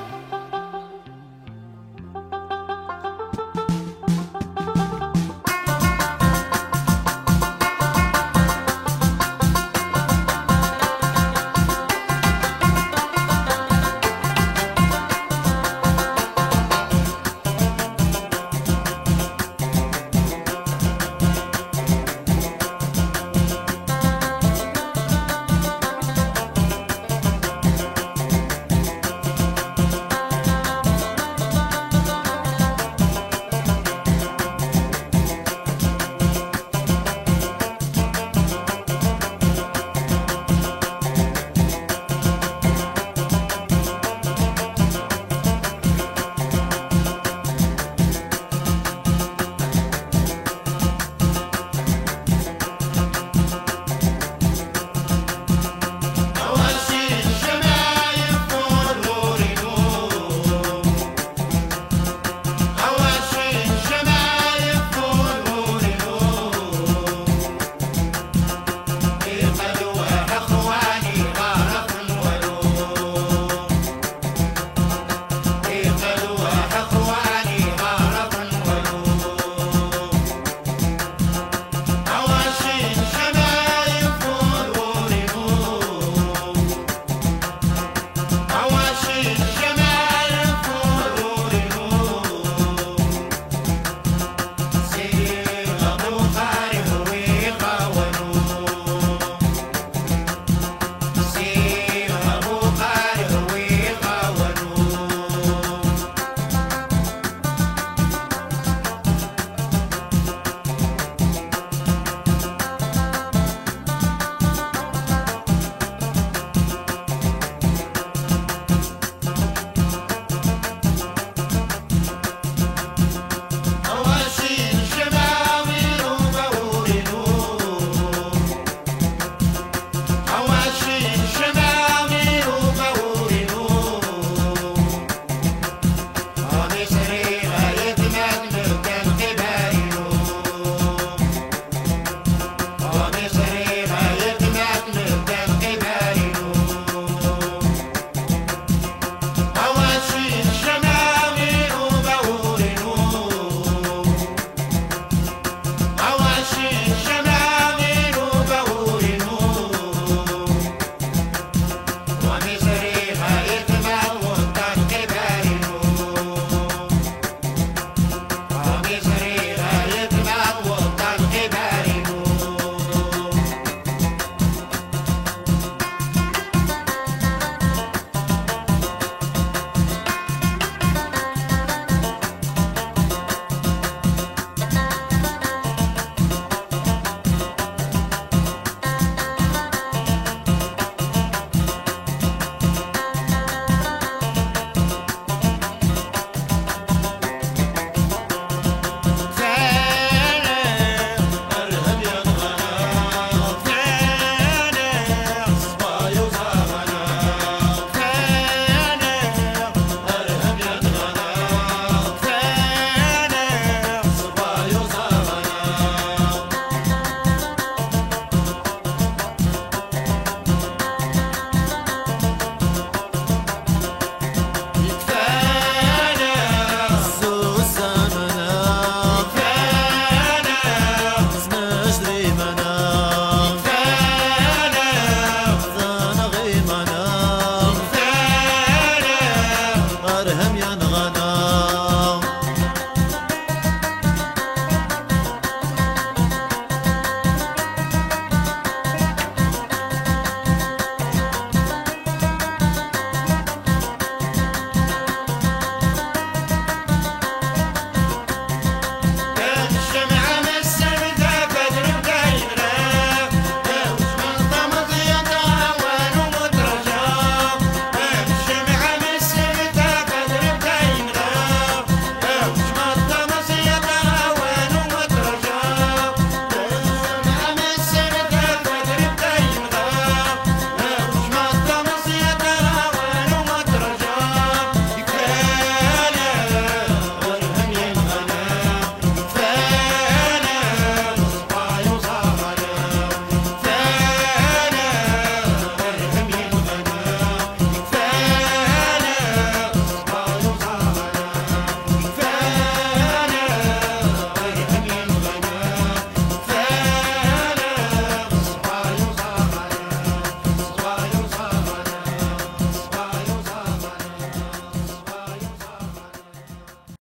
غرهم